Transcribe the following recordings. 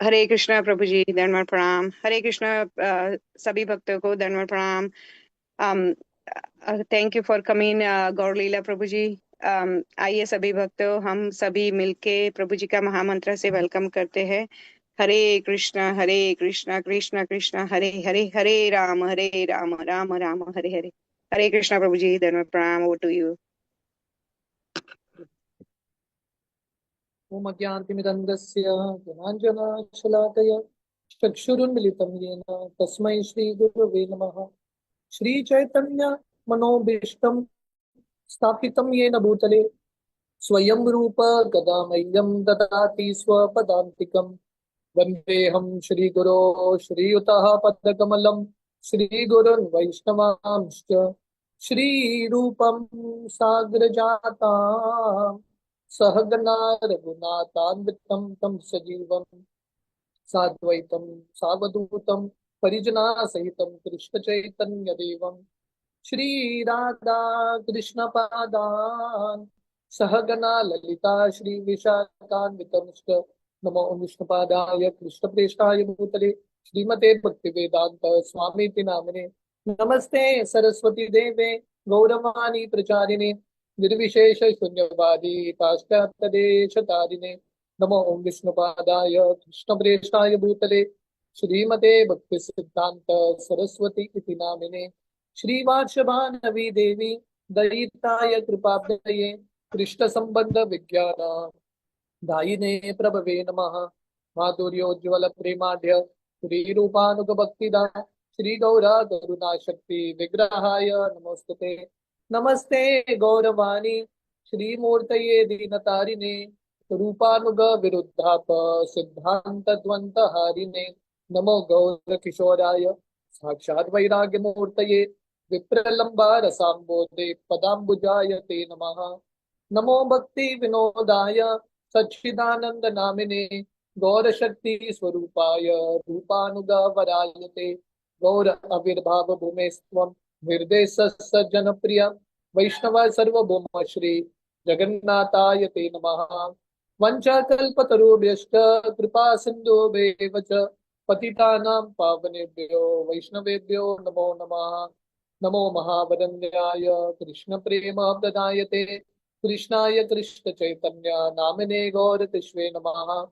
हरे कृष्णा प्रभु जी, दंडवत प्रणाम। हरे कृष्णा। सभी भक्तों को दंडवत प्रणाम। थैंक यू फॉर कमिंग गौर लीला प्रभु जी। आइए सभी भक्तों, हम सभी मिलके प्रभु जी का महामंत्र से वेलकम करते हैं। हरे कृष्णा कृष्णा कृष्णा हरे हरे, हरे राम राम राम हरे हरे। हरे कृष्णा प्रभु जी, दंडवत प्रणाम। Over to you. ओम अज्ञानतिमिरन्धस्य ज्ञानाञ्जनशलाकया चक्षुरुन्मिलितं येन तस्मै श्रीगुरवे नमः। श्रीचैतन्यमनोभीष्टं स्थापितं येन भूतले स्वयं रूप गदा मह्यं ददाति स्वपदान्तिकं। वन्देऽहं श्रीगुरो श्रीयुतः पदकमलं श्रीगुरुन् वैष्णवांश्च श्रीरूपं साग्रजातां सहगना रघुनाथान्वितं तं सजीवं साद्वैतं सावधूतं परिजनासहितं कृष्णचैतन्यदेवं श्रीराधा कृष्णपादान् सहगना ललिता श्रीविशाखान्वितंश्च। नमो विष्णुपादाय कृष्णप्रेष्ठाय भूतले श्रीमते भक्तिवेदांत स्वामीति नामिने। नमस्ते सरस्वती देवे गौरवाणी प्रचारिणे निर्विशेष शून्यवादी पाश्चात्यदेशतारिणे। नमो ओम विष्णुपादाय कृष्णप्रेष्ठाय भूतले श्रीमते भक्ति सिद्धांत सरस्वती इति नामिने। श्रीवात्सभानवी देवी दयिताय कृपाब्धये कृष्ण संबंध विज्ञान दायिने प्रभवे नमः। माधुर्योज्वल प्रेमाढ्य श्रीरूपानुग भक्तिदा श्री गौरा करुणा शक्ति विग्रहाय नमोस्तुते। नमस्ते गौरवाणी श्रीमूर्तये दीनतारिणे रूपानुग विरुद्धाप सिद्धांत द्वंद हारिणे। नमो गौर किशोराय साक्षात् वैराग्य मूर्तये विप्रलंबा रसाम्बोधे पदाम्बुजाय ते नमः। नमो भक्ति विनोदाय सच्चिदानंद नामिने गौर शक्ति स्वरूपाय रूपानुगवरायते। गौर आविर्भाव भूमेस्त्वं निर्देश जनप्रिय वैष्णव सर्वभौम श्री जगन्नाथाय ते नमः। वंचाकल्पतरुभ्यश्च कृपा सिन्धुभ्येव च पतितानां पावनेभ्यो वैष्णवेभ्यो नमो नमः। नमो महावदन्याय कृष्ण प्रेम प्रदायते कृष्णाय कृष्ण चैतन्य नामिने गौरतिष्वे नमः।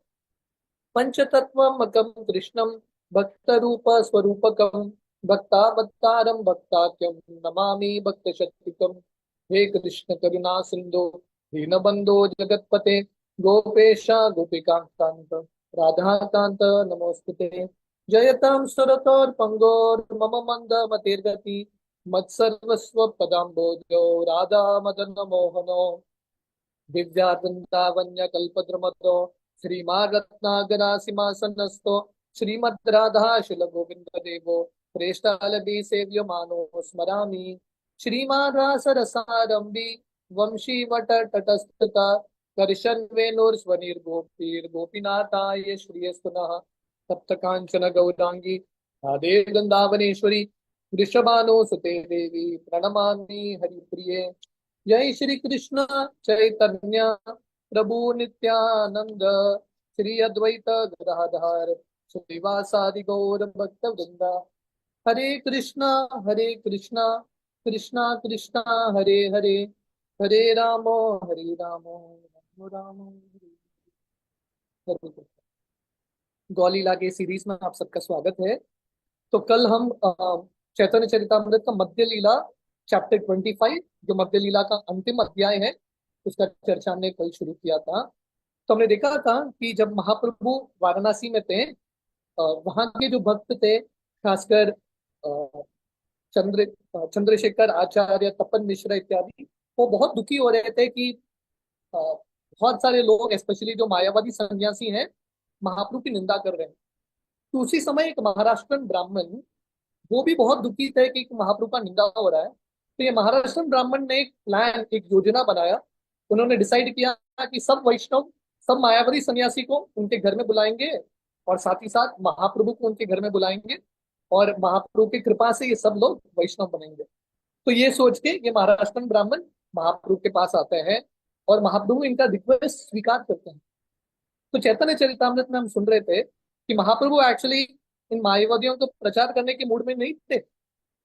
पंचतत्वमकं कृष्णं भक्तरूप स्वरूपकं भक्तावतारं भक्ताख्यं नमामि भक्तशक्तिकं। हे कृष्ण करुणा सिंधु दीनबंधो जगतपते गोपेश गोपिकांत राधाकांत नमोस्तुते। जयतां सुरतोर्पंगोर्मम मंद मतिर्गति मत्सर्वस्व पदाम्बोजो राधा मदन मोहनो दिव्यावृंदावन्य कल्पद्रुमतो श्रीमारत्नागरासिंहासनस्थो श्रीमद्राधा शिलगोविंद देवो प्रेष्ठालभि सेव्यमानो स्मरामि। श्रीमारासरसारंभि वंशी वट तटस्थता कर्षन्वेणुर्स्वनिर्गोपीर्गोपीनाथाय श्रियस्तुनः। सप्त कांचन गौरांगी राधे वृंदावनेश्वरी वृषभानुसुते देवी प्रणमामि हरिप्रिये। जय श्री कृष्ण चैतन्य प्रभु नित्यानंद श्री अद्वैत गदाधर श्रीवासादि गौर भक्त वृंदा। हरे कृष्णा कृष्णा कृष्णा हरे हरे हरे रामो राम राम हरे हरे। गौलीला के सीरीज में आप सबका स्वागत है। तो कल हम चैतन्य चरितामृत का मध्य लीला चैप्टर 25, जो मध्य लीला का अंतिम अध्याय है, उसका चर्चा हमने कल शुरू किया था। तो हमने देखा था कि जब महाप्रभु वाराणसी में थे, वहां के जो भक्त थे, खासकर चंद्रशेखर आचार्य, तपन मिश्र इत्यादि, वो बहुत दुखी हो रहे थे कि बहुत सारे लोग, स्पेशली जो मायावादी सन्यासी हैं, महाप्रभु की निंदा कर रहे हैं। तो उसी समय एक महाराष्ट्रन ब्राह्मण, वो भी बहुत दुखी थे कि महाप्रभु का निंदा हो रहा है। तो ये महाराष्ट्र ब्राह्मण ने एक प्लान, एक योजना बनाया। उन्होंने डिसाइड किया कि सब वैष्णव, सब मायावती सन्यासी को उनके घर में बुलाएंगे और साथ ही साथ महाप्रभु को उनके घर में बुलाएंगे, और महाप्रभु की कृपा से ये सब लोग वैष्णव बनेंगे। तो ये सोच के ये महाराष्ट्र ब्राह्मण महाप्रभु के पास आते हैं और महाप्रभु इनका रिक्वेस्ट स्वीकार करते हैं। तो चैतन्य चरितामृत में हम सुन रहे थे कि महाप्रभु एक्चुअली इन मायावादियों को प्रचार करने के मूड में नहीं थे,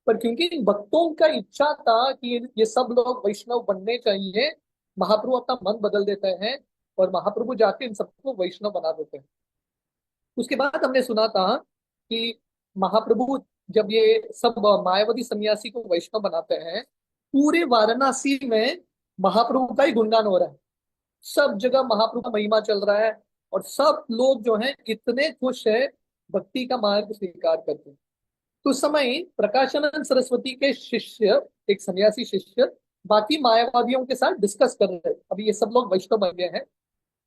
पर क्योंकि इन भक्तों का इच्छा था कि ये सब लोग वैष्णव बनने चाहिए, महाप्रभु अपना मन बदल देते हैं और महाप्रभु जाके इन सबको वैष्णव बना देते हैं। उसके बाद हमने सुना था कि महाप्रभु जब ये सब मायावादी सन्यासी को वैष्णव बनाते हैं, पूरे वाराणसी में महाप्रभु का ही गुणगान हो रहा है, सब जगह महाप्रभु का महिमा चल रहा है, और सब लोग जो हैं इतने खुश है, भक्ति का मार्ग स्वीकार करते हैं। तो उस समय प्रकाशानंद सरस्वती के शिष्य, एक सन्यासी शिष्य, बाकी मायावादियों के साथ डिस्कस कर रहे हैं। अभी ये सब लोग वैष्णव बन गए हैं,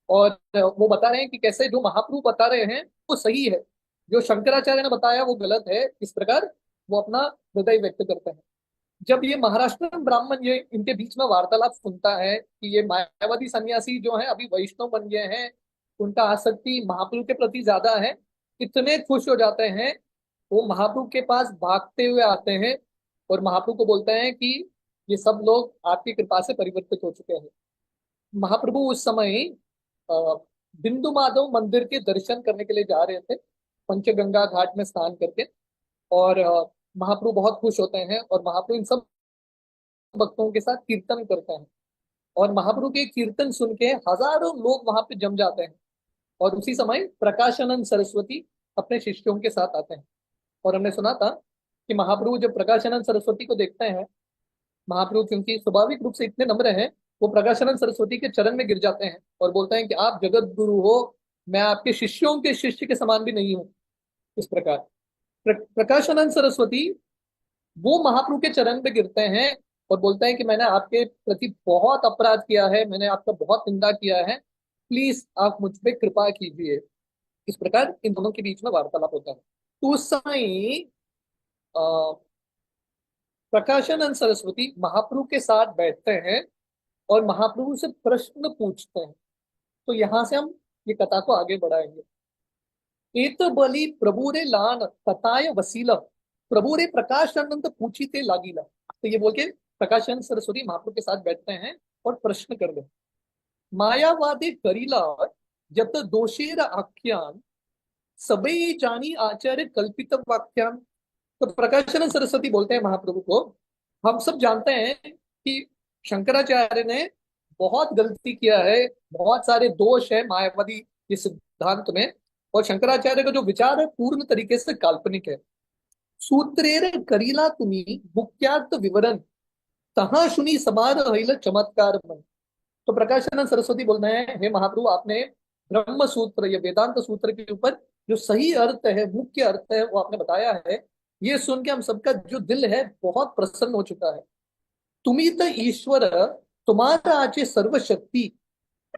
और वो बता रहे हैं कि कैसे जो महाप्रभु बता रहे हैं वो सही है, जो शंकराचार्य ने बताया वो गलत है। इस प्रकार वो अपना हृदय व्यक्त करते हैं। जब ये महाराष्ट्र ब्राह्मण ये इनके बीच में वार्तालाप सुनता है कि ये मायावादी सन्यासी जो है अभी वैष्णव बन गए हैं, उनका आसक्ति महाप्रभु के प्रति ज्यादा है, इतने खुश हो जाते हैं, वो महाप्रभु के पास भागते हुए आते हैं और महाप्रभु को बोलते हैं कि ये सब लोग आपकी कृपा से परिवर्तित हो चुके हैं। महाप्रभु उस समय अ, बिंदु माधव मंदिर के दर्शन करने के लिए जा रहे थे, पंचगंगा घाट में स्नान करके। और महाप्रभु बहुत खुश होते हैं और महाप्रभु इन सब भक्तों के साथ कीर्तन करते हैं, और महाप्रभु के कीर्तन सुन के हजारों लोग वहां पे जम जाते हैं। और उसी समय प्रकाशानंद सरस्वती अपने शिष्यों के साथ आते हैं। और हमने सुना था कि महाप्रभु जब प्रकाशानंद सरस्वती को देखते हैं, महाप्रभु क्योंकि स्वाभाविक रूप से इतने नम्र हैं, वो प्रकाशानंद सरस्वती के चरण में गिर जाते हैं और बोलते हैं कि आप जगत गुरु हो, मैं आपके शिष्यों के शिष्य के समान भी नहीं हूँ। इस प्रकार प्रकाशानंद सरस्वती वो महाप्रभु के चरण पे गिरते हैं और बोलते हैं कि मैंने आपके प्रति बहुत अपराध किया है, मैंने आपका बहुत निंदा किया है, प्लीज आप मुझ पे कृपा कीजिए। इस प्रकार इन दोनों के बीच में वार्तालाप होता है। तो उस समय अ, प्रकाशानंद सरस्वती महाप्रभु के साथ बैठते हैं और महाप्रभु से प्रश्न पूछते हैं। तो यहां से हम ये कथा को आगे बढ़ाएंगे। एत बलि प्रभु रे लान तताय वसीला, प्रभु रे प्रकाशानंद पूछीते लागिला। तो ये बोल के प्रकाशानंद सरस्वती महाप्रभु के साथ बैठते हैं और प्रश्न कर रहे हैं। मायावादी करीला जत दोषेर आख्यान सबई जानी आचार्य कल्पित वाक्यान। तो प्रकाशानंद सरस्वती बोलते हैं महाप्रभु को, हम सब जानते हैं कि शंकराचार्य ने बहुत गलती किया है, बहुत सारे दोष है मायावादी इस सिद्धांत में, और शंकराचार्य का जो विचार है पूर्ण तरीके से काल्पनिक है। सूत्रेर करीला तुम्ही मुख्यार्थ विवरण तहा सुनी समार हईल चमत्कार मन। तो प्रकाशानंद सरस्वती बोल रहे हैं, हे महाप्रभु, आपने ब्रह्म सूत्र या वेदांत सूत्र के ऊपर जो सही अर्थ है, मुख्य अर्थ है, वो आपने बताया है। ये सुन के हम सबका जो दिल है बहुत प्रसन्न हो चुका है। तुम्ही तो ईश्वर, तुम्हारा आचे सर्वशक्ति,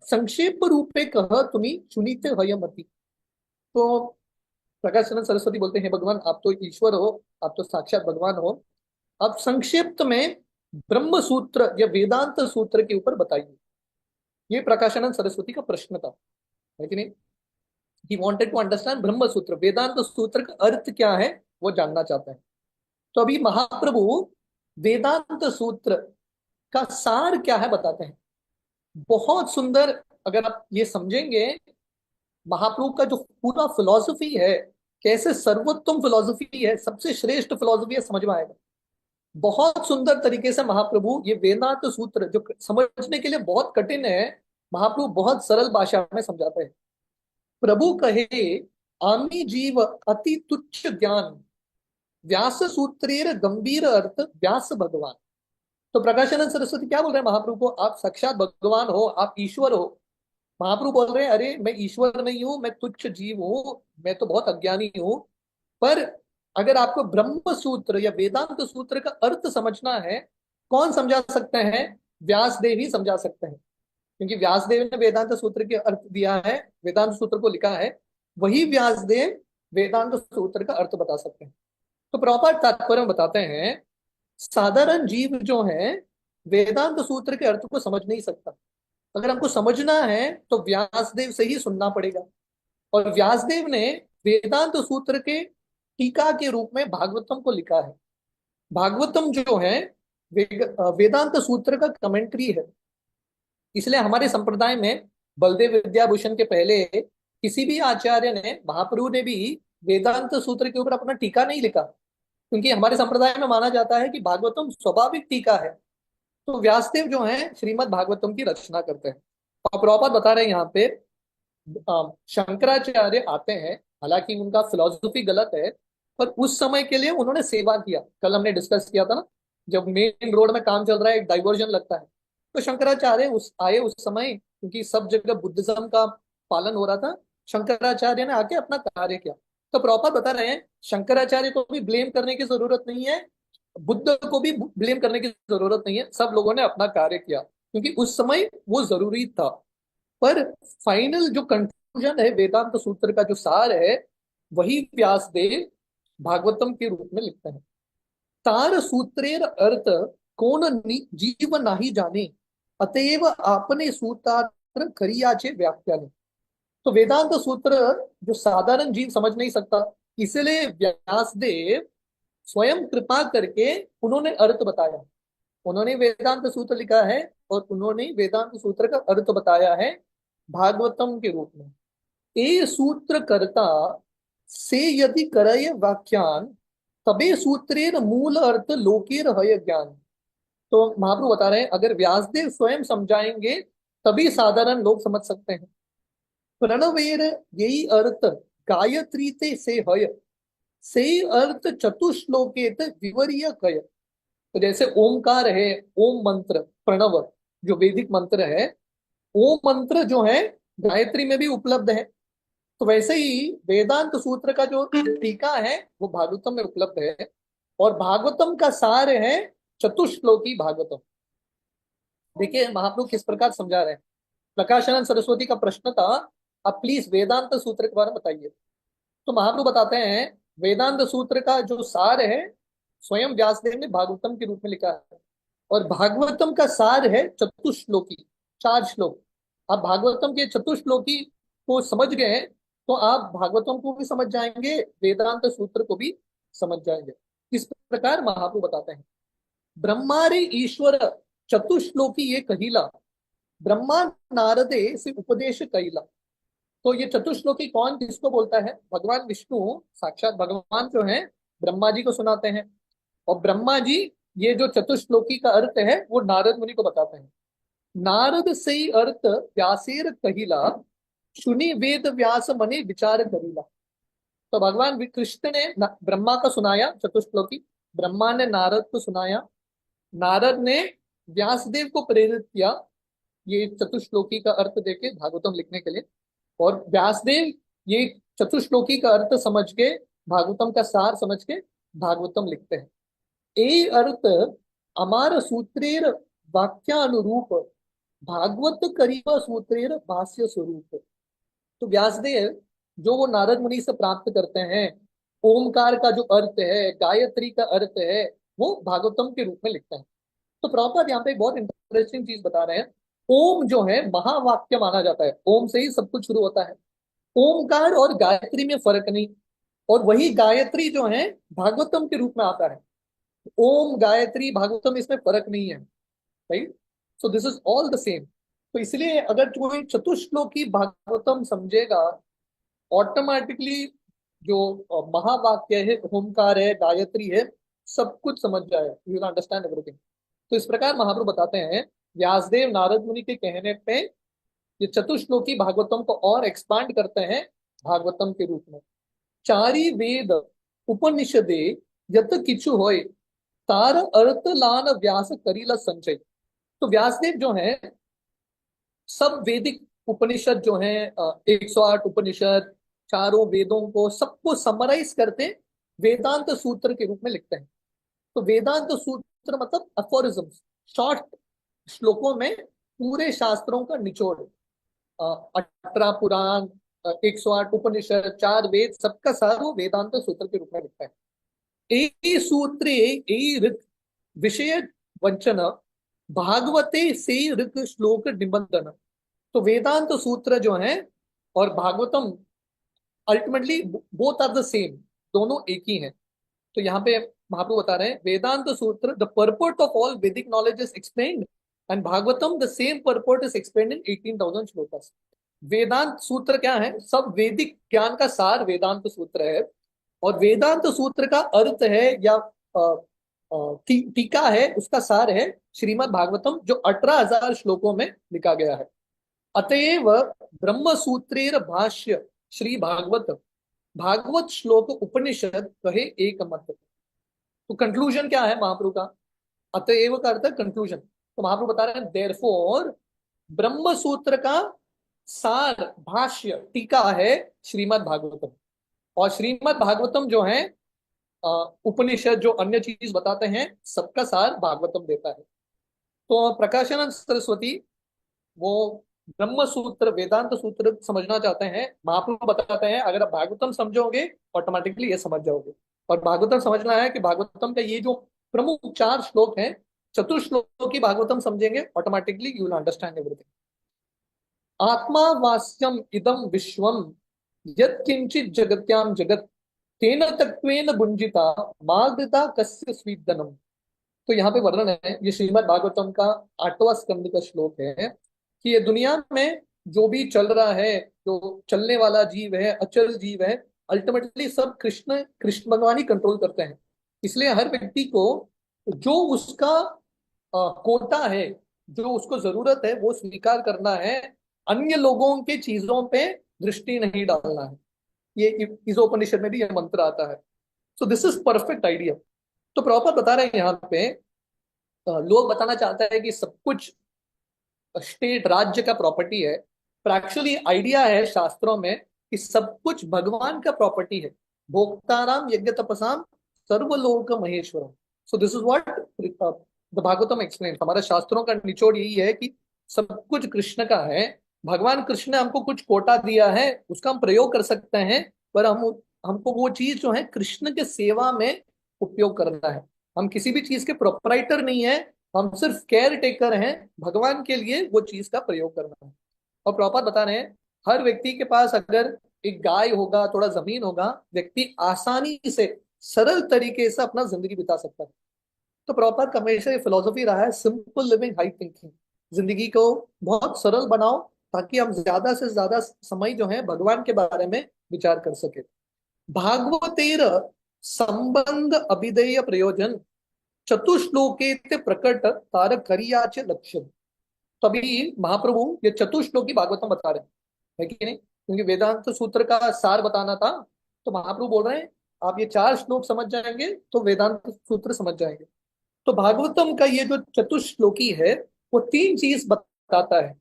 संक्षेप रूपे कह तुम्ही सुनीते हयमति। तो प्रकाशानंद सरस्वती बोलते हैं, भगवान आप तो ईश्वर हो, आप तो साक्षात भगवान हो, आप संक्षिप्त में ब्रह्म सूत्र या वेदांत सूत्र के ऊपर बताइए। ये प्रकाशानंद सरस्वती का प्रश्न था, है कि नहीं? ही वांटेड टू अंडरस्टैंड ब्रह्म सूत्र, वेदांत सूत्र का अर्थ क्या है वो जानना चाहते हैं। तो अभी महाप्रभु वेदांत सूत्र का सार क्या है बताते हैं। बहुत सुंदर, अगर आप ये समझेंगे महाप्रभु का जो पूरा फिलॉसफी है, कैसे सर्वोत्तम फिलॉसफी है, सबसे श्रेष्ठ फिलॉसफी है, समझ में आएगा। बहुत सुंदर तरीके से महाप्रभु ये वेदांत सूत्र जो समझने के लिए बहुत कठिन है, महाप्रभु बहुत सरल भाषा में समझाते हैं। प्रभु कहे आमी जीव अति तुच्छ ज्ञान, व्यास सूत्रेर गंभीर अर्थ व्यास भगवान। तो प्रकाशानंद सरस्वती क्या बोल रहे हैं महाप्रभु को, आप साक्षात भगवान हो, आप ईश्वर हो। महाप्रभु बोल रहे हैं, अरे मैं ईश्वर नहीं हूं, मैं तुच्छ जीव हूं, मैं तो बहुत अज्ञानी हूं। पर अगर आपको ब्रह्म सूत्र या वेदांत सूत्र का अर्थ समझना है, कौन समझा सकते हैं? व्यासदेव ही समझा सकते हैं, क्योंकि व्यासदेव ने वेदांत सूत्र के अर्थ दिया है, वेदांत सूत्र को लिखा है, वही व्यासदेव वेदांत सूत्र का अर्थ बता सकते हैं। तो प्रॉपर तात्पर्य बताते हैं, साधारण जीव जो है वेदांत सूत्र के अर्थ को समझ नहीं सकता। अगर हमको समझना है तो व्यासदेव से ही सुनना पड़ेगा। और व्यासदेव ने वेदांत सूत्र के टीका के रूप में भागवतम को लिखा है। भागवतम जो है वेदांत सूत्र का कमेंट्री है। इसलिए हमारे संप्रदाय में बलदेव विद्याभूषण के पहले किसी भी आचार्य ने, महाप्रभु ने भी वेदांत सूत्र के ऊपर अपना टीका नहीं लिखा, क्योंकि हमारे संप्रदाय में माना जाता है कि भागवतम स्वाभाविक टीका है। तो व्यासदेव जो है श्रीमद् भागवतम की रचना करते हैं। और प्रभुपाद बता रहे हैं यहाँ पे शंकराचार्य आते हैं, हालांकि उनका फिलॉसफी गलत है, पर उस समय के लिए उन्होंने सेवा किया। कल हमने डिस्कस किया था ना, जब मेन रोड में काम चल रहा है, एक डाइवर्जन लगता है, तो शंकराचार्य उस समय, क्योंकि सब जगह बुद्धिज्म का पालन हो रहा था, शंकराचार्य ने आके अपना कार्य किया। तो प्रॉपर बता रहे हैं शंकराचार्य को भी ब्लेम करने की जरूरत नहीं है, बुद्ध को भी ब्लेम करने की जरूरत नहीं है, सब लोगों ने अपना कार्य किया क्योंकि उस समय वो जरूरी था। पर फाइनल जो कंक्लूजन है वेदांत सूत्र का, जो सार है, वही व्यासदेव भागवतम के रूप में लिखते हैं। तार सूत्रेर अर्थ जीव नाही जाने, अतएव आपने सूत्रार्थ करियाचे व्याख्यान। तो वेदांत सूत्र जो साधारण जीव समझ नहीं सकता, इसलिए व्यासदेव स्वयं कृपा करके उन्होंने अर्थ बताया। उन्होंने वेदांत सूत्र लिखा है और उन्होंने वेदांत सूत्र का अर्थ बताया है भागवतम के रूप में। ए सूत्र कर्ता से यदि करय व्याख्यान, तबे सूत्रेर मूल अर्थ लोकेर हय ज्ञान। तो महाप्रभु बता रहे हैं अगर व्यासदेव स्वयं समझाएंगे तभी साधारण लोग समझ सकते हैं। प्रणवेर यही अर्थ गायत्री ते से हय, से अर्थ चतुश्लोकेत विवरीय कय। तो जैसे ओमकार है, ओम मंत्र, प्रणव जो वैदिक मंत्र है, ओम मंत्र जो है गायत्री में भी उपलब्ध है। तो वैसे ही वेदांत सूत्र का जो टीका है वो भागवतम में उपलब्ध है, और भागवतम का सार है चतुश्लोकी भागवतम। देखिए महाप्रभु किस प्रकार समझा रहे हैं। प्रकाशानंद सरस्वती का प्रश्न था, आप प्लीज वेदांत सूत्र के बारे में बताइए। तो महाप्रभु बताते हैं वेदांत सूत्र का जो सार है स्वयं व्यासदेव ने भागवतम के रूप में लिखा है, और भागवतम का सार है चतुश्लोकी, 4 श्लोक। आप भागवतम के चतुश्लोकी को समझ गए हैं तो आप भागवतम को भी समझ जाएंगे, वेदांत सूत्र को भी समझ जाएंगे। इस प्रकार महाप्रभु बताते हैं, ब्रह्मारे ईश्वर चतुश्लोकी ये कहिला, ब्रह्मा नारदे से उपदेश कहिला। तो ये चतुश्लोकी कौन किसको बोलता है? भगवान विष्णु साक्षात भगवान जो है ब्रह्मा जी को सुनाते हैं, और ब्रह्मा जी ये जो चतुश्लोकी का अर्थ है वो नारद मुनि को बताते हैं। नारद से ही अर्थ व्यासेर कहिला, सुनी वेद व्यास मने विचार करिला। तो भगवान कृष्ण ने ब्रह्मा का सुनाया चतुश्लोकी, ब्रह्मा ने नारद को सुनाया, नारद ने व्यासदेव को प्रेरित किया ये चतुश्लोकी का अर्थ देके भागवतम लिखने के लिए, और व्यासदेव ये चतुश्लोकी का अर्थ समझ के, भागवतम का सार समझ के भागवतम लिखते हैं। ए अर्थ अमार सूत्रेर वाक्यानुरूप, भागवत करीब सूत्रेर भाष्य स्वरूप। तो व्यासदेव जो वो नारद मुनि से प्राप्त करते हैं, ओमकार का जो अर्थ है, गायत्री का अर्थ है, वो भागवतम के रूप में लिखते हैं। तो प्रॉपर यहाँ पे एक बहुत इंटरेस्टिंग चीज बता रहे हैं। ओम जो है महावाक्य माना जाता है, ओम से ही सब कुछ शुरू होता है। ओमकार और गायत्री में फर्क नहीं, और वही गायत्री जो है भागवतम के रूप में आता है। ओम गायत्री भागवतम इसमें फर्क नहीं है, right? So this is all the same. तो इसलिए अगर कोई चतुश्लोकी भागवतम समझेगा, ऑटोमेटिकली जो महावाक्य है, ओमकार है, गायत्री है, सब कुछ समझ जाए, यू विल अंडरस्टैंड एवरीथिंग। तो इस प्रकार महाप्रभु बताते हैं व्यासदेव नारद मुनि के कहने पे ये चतुश्लोकी भागवतम को और एक्सपांड करते हैं भागवतम के रूप में। चारी वेद उपनिषदे यत किछु होय, तार अर्थ लान व्यास करीला संचय। तो व्यासदेव जो है सब वैदिक उपनिषद जो है 108 उपनिषद, चारों वेदों को सबको समराइज करते वेदांत सूत्र के रूप में लिखते हैं। तो वेदांत सूत्र मतलब अफोरिज्म्स, शॉर्ट श्लोकों में पूरे शास्त्रों का निचोड़, 18 पुराण, 108 उपनिषद, 4 वेद, सबका सार वो वेदांत सूत्र के रूप में लिखता है। ए सूत्रे ए ऋक विषय वंचन, भागवते से ऋक श्लोक निबंधन। तो वेदांत सूत्र जो है और Bhagavatam ultimately both are the same, दोनों एक ही हैं। तो यहाँ पे महाप्रभु बता रहे हैं Vedanta Sutra, the purport of all Vedic knowledge is explained, and Bhagavatam the same purport is explained in 18,000 shlokas. Vedanta Sutra क्या है? सब वैदिक ज्ञान का सार वेदांत सूत्र है। और वेदांत सूत्र का अर्थ है या टीका है, उसका सार है श्रीमद् भागवतम, जो 18,000 श्लोकों में लिखा गया है। अतएव ब्रह्म सूत्रेर भाष्य श्री भागवत, भागवत श्लोक उपनिषद कहे एक मत। तो कंक्लूजन क्या है महाप्रभु का? अतएव का अर्थ है कंक्लूजन। तो महाप्रभु बता रहे हैं देयरफॉर ब्रह्म सूत्र का सार भाष्य टीका है श्रीमद् भागवतम। और श्रीमद् भागवतम जो है उपनिषद जो अन्य चीज बताते हैं, सबका सार भागवतम देता है। तो प्रकाशानंद सरस्वती वो ब्रह्म सूत्र वेदांत सूत्र समझना चाहते हैं, महाप्रभु बताते हैं अगर आप भागवतम समझोगे ऑटोमेटिकली ये समझ जाओगे। और भागवतम समझना है कि भागवतम का ये जो प्रमुख 4 श्लोक हैं, चतुश्लोक की भागवतम समझेंगे automatically you will understand everything. आत्मा वास्यम इदम विश्वम यत्किंचित जगत्याम जगत तेन तत्वेन भुंजिता मागृता कस्य स्वीदनम। तो यहाँ पे वर्णन है, ये श्रीमद् भागवतम का 8वां स्कंद का श्लोक है कि ये दुनिया में जो भी चल रहा है, जो चलने वाला जीव है, अचल जीव है, अल्टीमेटली सब कृष्ण कृष्ण भगवान ही कंट्रोल करते हैं। इसलिए हर व्यक्ति को जो उसका कोटा है, जो उसको जरूरत है, वो स्वीकार करना है। अन्य लोगों के चीजों पे दृष्टि नहीं डालना है। ये इस उपनिषद में भी यह मंत्र आता है। सो दिस इज परफेक्ट आइडिया। तो प्रॉपर बता रहे हैं यहाँ पे, लोग बताना चाहता है कि सब कुछ स्टेट राज्य का प्रॉपर्टी है, पर एक्चुअली आइडिया है शास्त्रों में कि सब कुछ भगवान का प्रॉपर्टी है। भोक्ताराम यज्ञ तपसाम सर्वलोक महेश्वरम। So this is what the Bhagavatam explain. हमारे शास्त्रों का निचोड़ यही है कि सब कुछ कृष्ण का है। भगवान कृष्ण ने हमको कुछ कोटा दिया है, उसका हम प्रयोग कर सकते हैं, पर हमको वो चीज जो है कृष्ण के सेवा में उपयोग करना है। हम किसी भी चीज के प्रोपराइटर नहीं है, हम सिर्फ केयर टेकर हैं। भगवान के लिए वो चीज का प्रयोग करना है। और प्रॉपर बता रहे हैं, हर व्यक्ति के पास अगर एक गाय होगा, थोड़ा जमीन होगा, व्यक्ति आसानी से सरल तरीके से अपना जिंदगी बिता सकता है। तो प्रॉपर का हमेशा ये फिलोसफी रहा है, सिंपल लिविंग हाई थिंकिंग। जिंदगी को बहुत सरल बनाओ ताकि हम ज्यादा से ज्यादा समय जो है भगवान के बारे में विचार कर सके। भागवतेर संबंध अभिधेय प्रयोजन चतुश्लोके प्रकट तारक करियाच लक्ष्य। तभी महाप्रभु ये चतुश्लोकी भागवतम बता रहे हैं, है कि नहीं? क्योंकि वेदांत सूत्र का सार बताना था, तो महाप्रभु बोल रहे हैं आप ये 4 श्लोक समझ जाएंगे तो वेदांत सूत्र समझ जाएंगे। तो भागवतम का ये जो चतुश्लोकी है वो 3 चीज बताता है।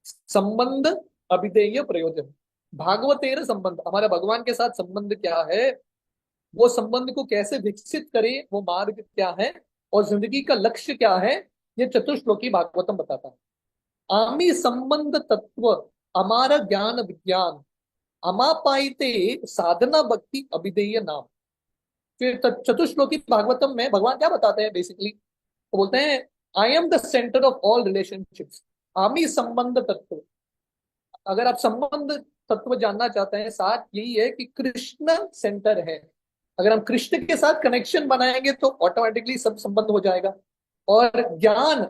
संबंध अभिधेय प्रयोजन। भागवतेर संबंध, हमारा भगवान के साथ संबंध क्या है, वो संबंध को कैसे विकसित करें, वो मार्ग क्या है, और जिंदगी का लक्ष्य क्या है, ये चतुश्लोकी भागवतम बताता है। आमी संबंध तत्व हमारा ज्ञान विज्ञान अमापाइते साधना भक्ति अभिधेय नाम। फिर चतुश्लोकी भागवतम में भगवान क्या बताते हैं बेसिकली? तो बोलते हैं I am the centre of all relationships. आमी संबंध तत्व, अगर आप संबंध तत्व जानना चाहते हैं, साथ यही है कि कृष्ण सेंटर है। अगर हम कृष्ण के साथ कनेक्शन बनाएंगे तो ऑटोमेटिकली सब संबंध हो जाएगा। और ज्ञान,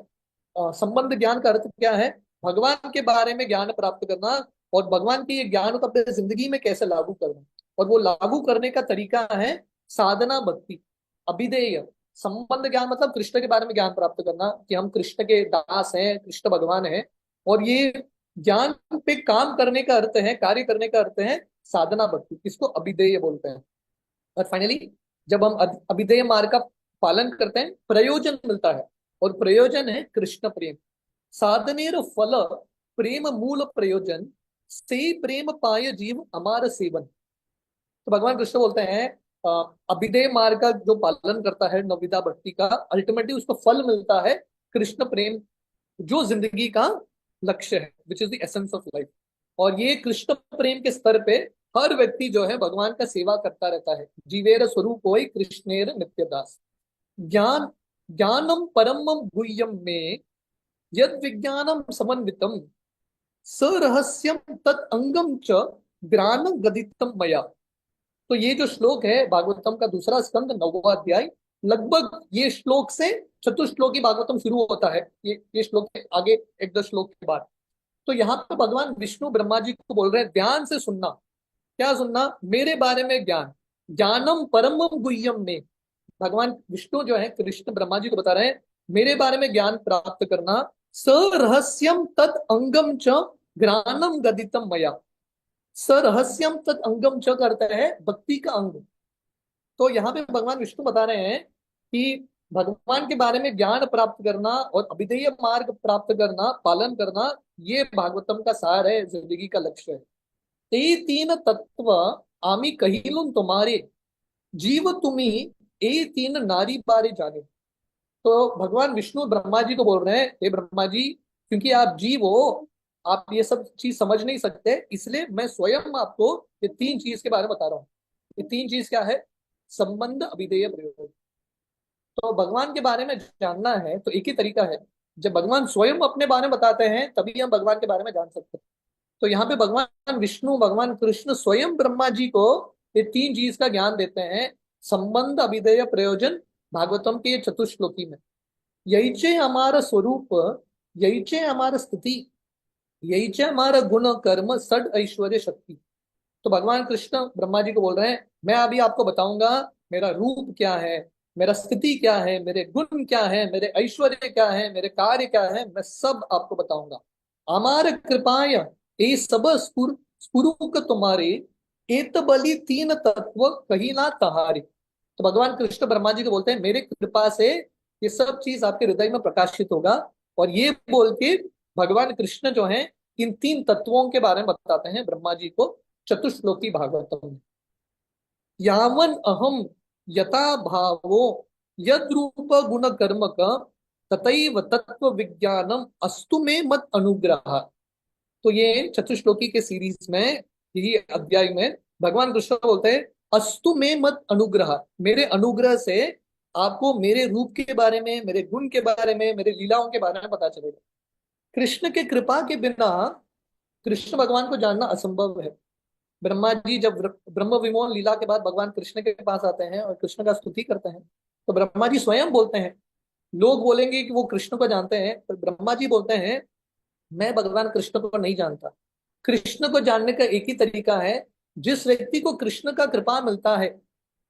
संबंध ज्ञान का अर्थ क्या है? भगवान के बारे में ज्ञान प्राप्त करना, और भगवान के ये ज्ञान को अपने जिंदगी में कैसे लागू करना। और वो लागू करने का तरीका है साधना भक्ति अभिधेय। संबंध ज्ञान मतलब कृष्ण के बारे में ज्ञान प्राप्त करना कि हम कृष्ण के दास हैं, कृष्ण भगवान है। और ये ज्ञान पे काम करने का अर्थ है, कार्य करने का अर्थ है साधना भक्ति, इसको अभिधेय बोलते हैं। और फाइनली जब हम अभिधेय मार्ग का पालन करते हैं, प्रयोजन मिलता है, और प्रयोजन है कृष्ण प्रेम। साधनेर फल प्रेम मूल प्रयोजन से प्रेम पाय जीव अमार सेवन। तो भगवान कृष्ण बोलते हैं अभिधेय मार्ग का जो पालन करता है, नवविधा भक्ति का, अल्टीमेटली उसको फल मिलता है कृष्ण प्रेम, जो जिंदगी का लक्ष्य है, which is the essence of life. और ये कृष्ण प्रेम के स्तर पे हर व्यक्ति जो है भगवान का सेवा करता रहता है। जीवेर स्वरूप होई कृष्णेर नित्यदास। ज्ञान ज्ञानम परमम गुह्यम में यद विज्ञानम समन्वितम सरहस्यम तत् अंगम च ग्रान गदितम मया। तो ये जो श्लोक है भागवतम का 2 स्कंद 9वां अध्याय, लगभग ये श्लोक से चतुश्लोकी भागवतम शुरू होता है। ये श्लोक के आगे 1-2 श्लोक के बाद। तो यहाँ पे भगवान विष्णु ब्रह्मा जी को बोल रहे हैं ध्यान से सुनना। क्या सुनना? मेरे बारे में ज्ञान। ज्ञानम परमम गुह्यम में, भगवान विष्णु जो है कृष्ण ब्रह्मा जी को बता रहे हैं मेरे बारे में ज्ञान प्राप्त करना। स रहस्यम तत् अंगम च ज्ञानम गदितम मया। स रहस्यम तत् अंगम च करता है भक्ति का अंग। तो यहाँ पे भगवान विष्णु बता रहे हैं कि भगवान के बारे में ज्ञान प्राप्त करना और अभिधेय मार्ग प्राप्त करना, पालन करना, ये भागवतम का सार है, जिंदगी का लक्ष्य है। ते तीन तत्व आमी कहिलुन तुम्हारे, जीव तुम्ही ए तीन नारी बारे जाने। तो भगवान विष्णु ब्रह्मा जी को बोल रहे हैं हे ब्रह्मा जी, क्योंकि आप जीव हो, आप ये सब चीज समझ नहीं सकते, इसलिए मैं स्वयं आपको ये तीन चीज के बारे में बता रहा हूँ। ये तीन चीज क्या है? संबंध, अभिधेय, प्रयोग। तो भगवान के बारे में जानना है तो एक ही तरीका है, जब भगवान स्वयं अपने बारे में बताते हैं तभी हम भगवान के बारे में जान सकते हैं। तो यहाँ पे भगवान विष्णु, भगवान कृष्ण स्वयं ब्रह्मा जी को ये तीन चीज का ज्ञान देते हैं, संबंध, अभिधेय, प्रयोजन, भागवतम के ये चतुश्लोकी में। यही चे हमारा स्वरूप, यही चे हमारा स्थिति, यही चे हमारा गुण कर्म सड ऐश्वर्य शक्ति। तो भगवान कृष्ण ब्रह्मा जी को बोल रहे हैं मैं अभी आपको बताऊंगा मेरा रूप क्या है, मेरा स्थिति क्या है, मेरे गुण क्या है, मेरे ऐश्वर्य क्या है, मेरे कार्य क्या है, मैं सब आपको बताऊंगा। हमारे कृपाय ये सब स्फुरुक तुम्हारे, एत बलि तीन तत्व कही ना तहारे। तो भगवान कृष्ण ब्रह्मा जी को बोलते हैं मेरे कृपा से ये सब चीज आपके हृदय में प्रकाशित होगा। और ये बोल के भगवान कृष्ण जो है इन तीन तत्वों के बारे में बताते हैं ब्रह्मा जी को चतुश्लोकी भागवतम में। यावन अहम यथा भावो यद रूप गुण कर्म का तथैव तत्व विज्ञानम अस्तु में मत अनुग्रह। तो ये चतुश्लोकी के सीरीज में यही अध्याय में भगवान कृष्ण बोलते हैं अस्तु में मत अनुग्रह, मेरे अनुग्रह से आपको मेरे रूप के बारे में, मेरे गुण के बारे में, मेरे लीलाओं के बारे में पता चलेगा। कृष्ण के कृपा के बिना कृष्ण भगवान को जानना असंभव है। ब्रह्मा जी जब ब्रह्म विमोहन लीला के बाद भगवान कृष्ण के पास आते हैं और कृष्ण का स्तुति करते हैं, तो ब्रह्मा जी स्वयं बोलते हैं, लोग बोलेंगे कि वो कृष्ण को जानते हैं, पर ब्रह्मा जी बोलते हैं मैं भगवान कृष्ण को नहीं जानता। कृष्ण को जानने का एक ही तरीका है, जिस व्यक्ति को कृष्ण का कृपा मिलता है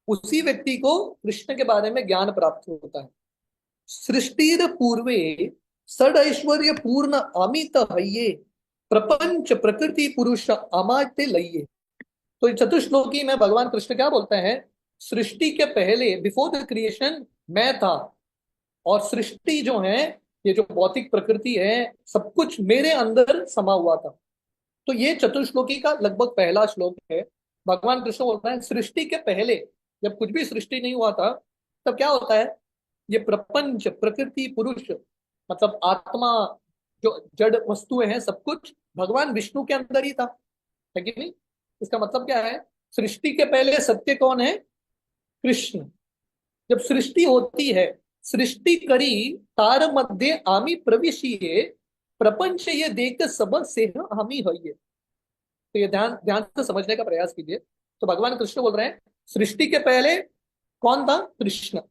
उसी व्यक्ति को कृष्ण के बारे में ज्ञान प्राप्त होता है। सृष्टिर पूर्वे षड ऐश्वर्य पूर्ण अमित हये, प्रपंच प्रकृति पुरुष अमात्य लइये। तो इस चतुश्लोकी में भगवान कृष्ण क्या बोलते हैं? सृष्टि के पहले, बिफोर द क्रिएशन, मैं था, और सृष्टि जो है, ये जो भौतिक प्रकृति है, सब कुछ मेरे अंदर समा हुआ था। तो ये चतुश्लोकी का लगभग पहला श्लोक है। भगवान कृष्ण बोलते हैं सृष्टि के पहले, जब कुछ भी सृष्टि नहीं हुआ था, तब क्या होता है? ये प्रपंच प्रकृति पुरुष, मतलब आत्मा, जो जड़ वस्तुएं हैं, सब कुछ भगवान विष्णु के अंदर ही था, है कि नहीं? इसका मतलब क्या है? सृष्टि के पहले सत्य कौन है? कृष्ण। जब सृष्टि होती है, सृष्टि करी तार मध्य आमी प्रविशिये, प्रपंच ये देख सब से हामी होइए। तो ये ध्यान ध्यान से समझने का प्रयास कीजिए। तो भगवान कृष्ण बोल रहे हैं सृष्टि के पहले कौन था? कृष्ण।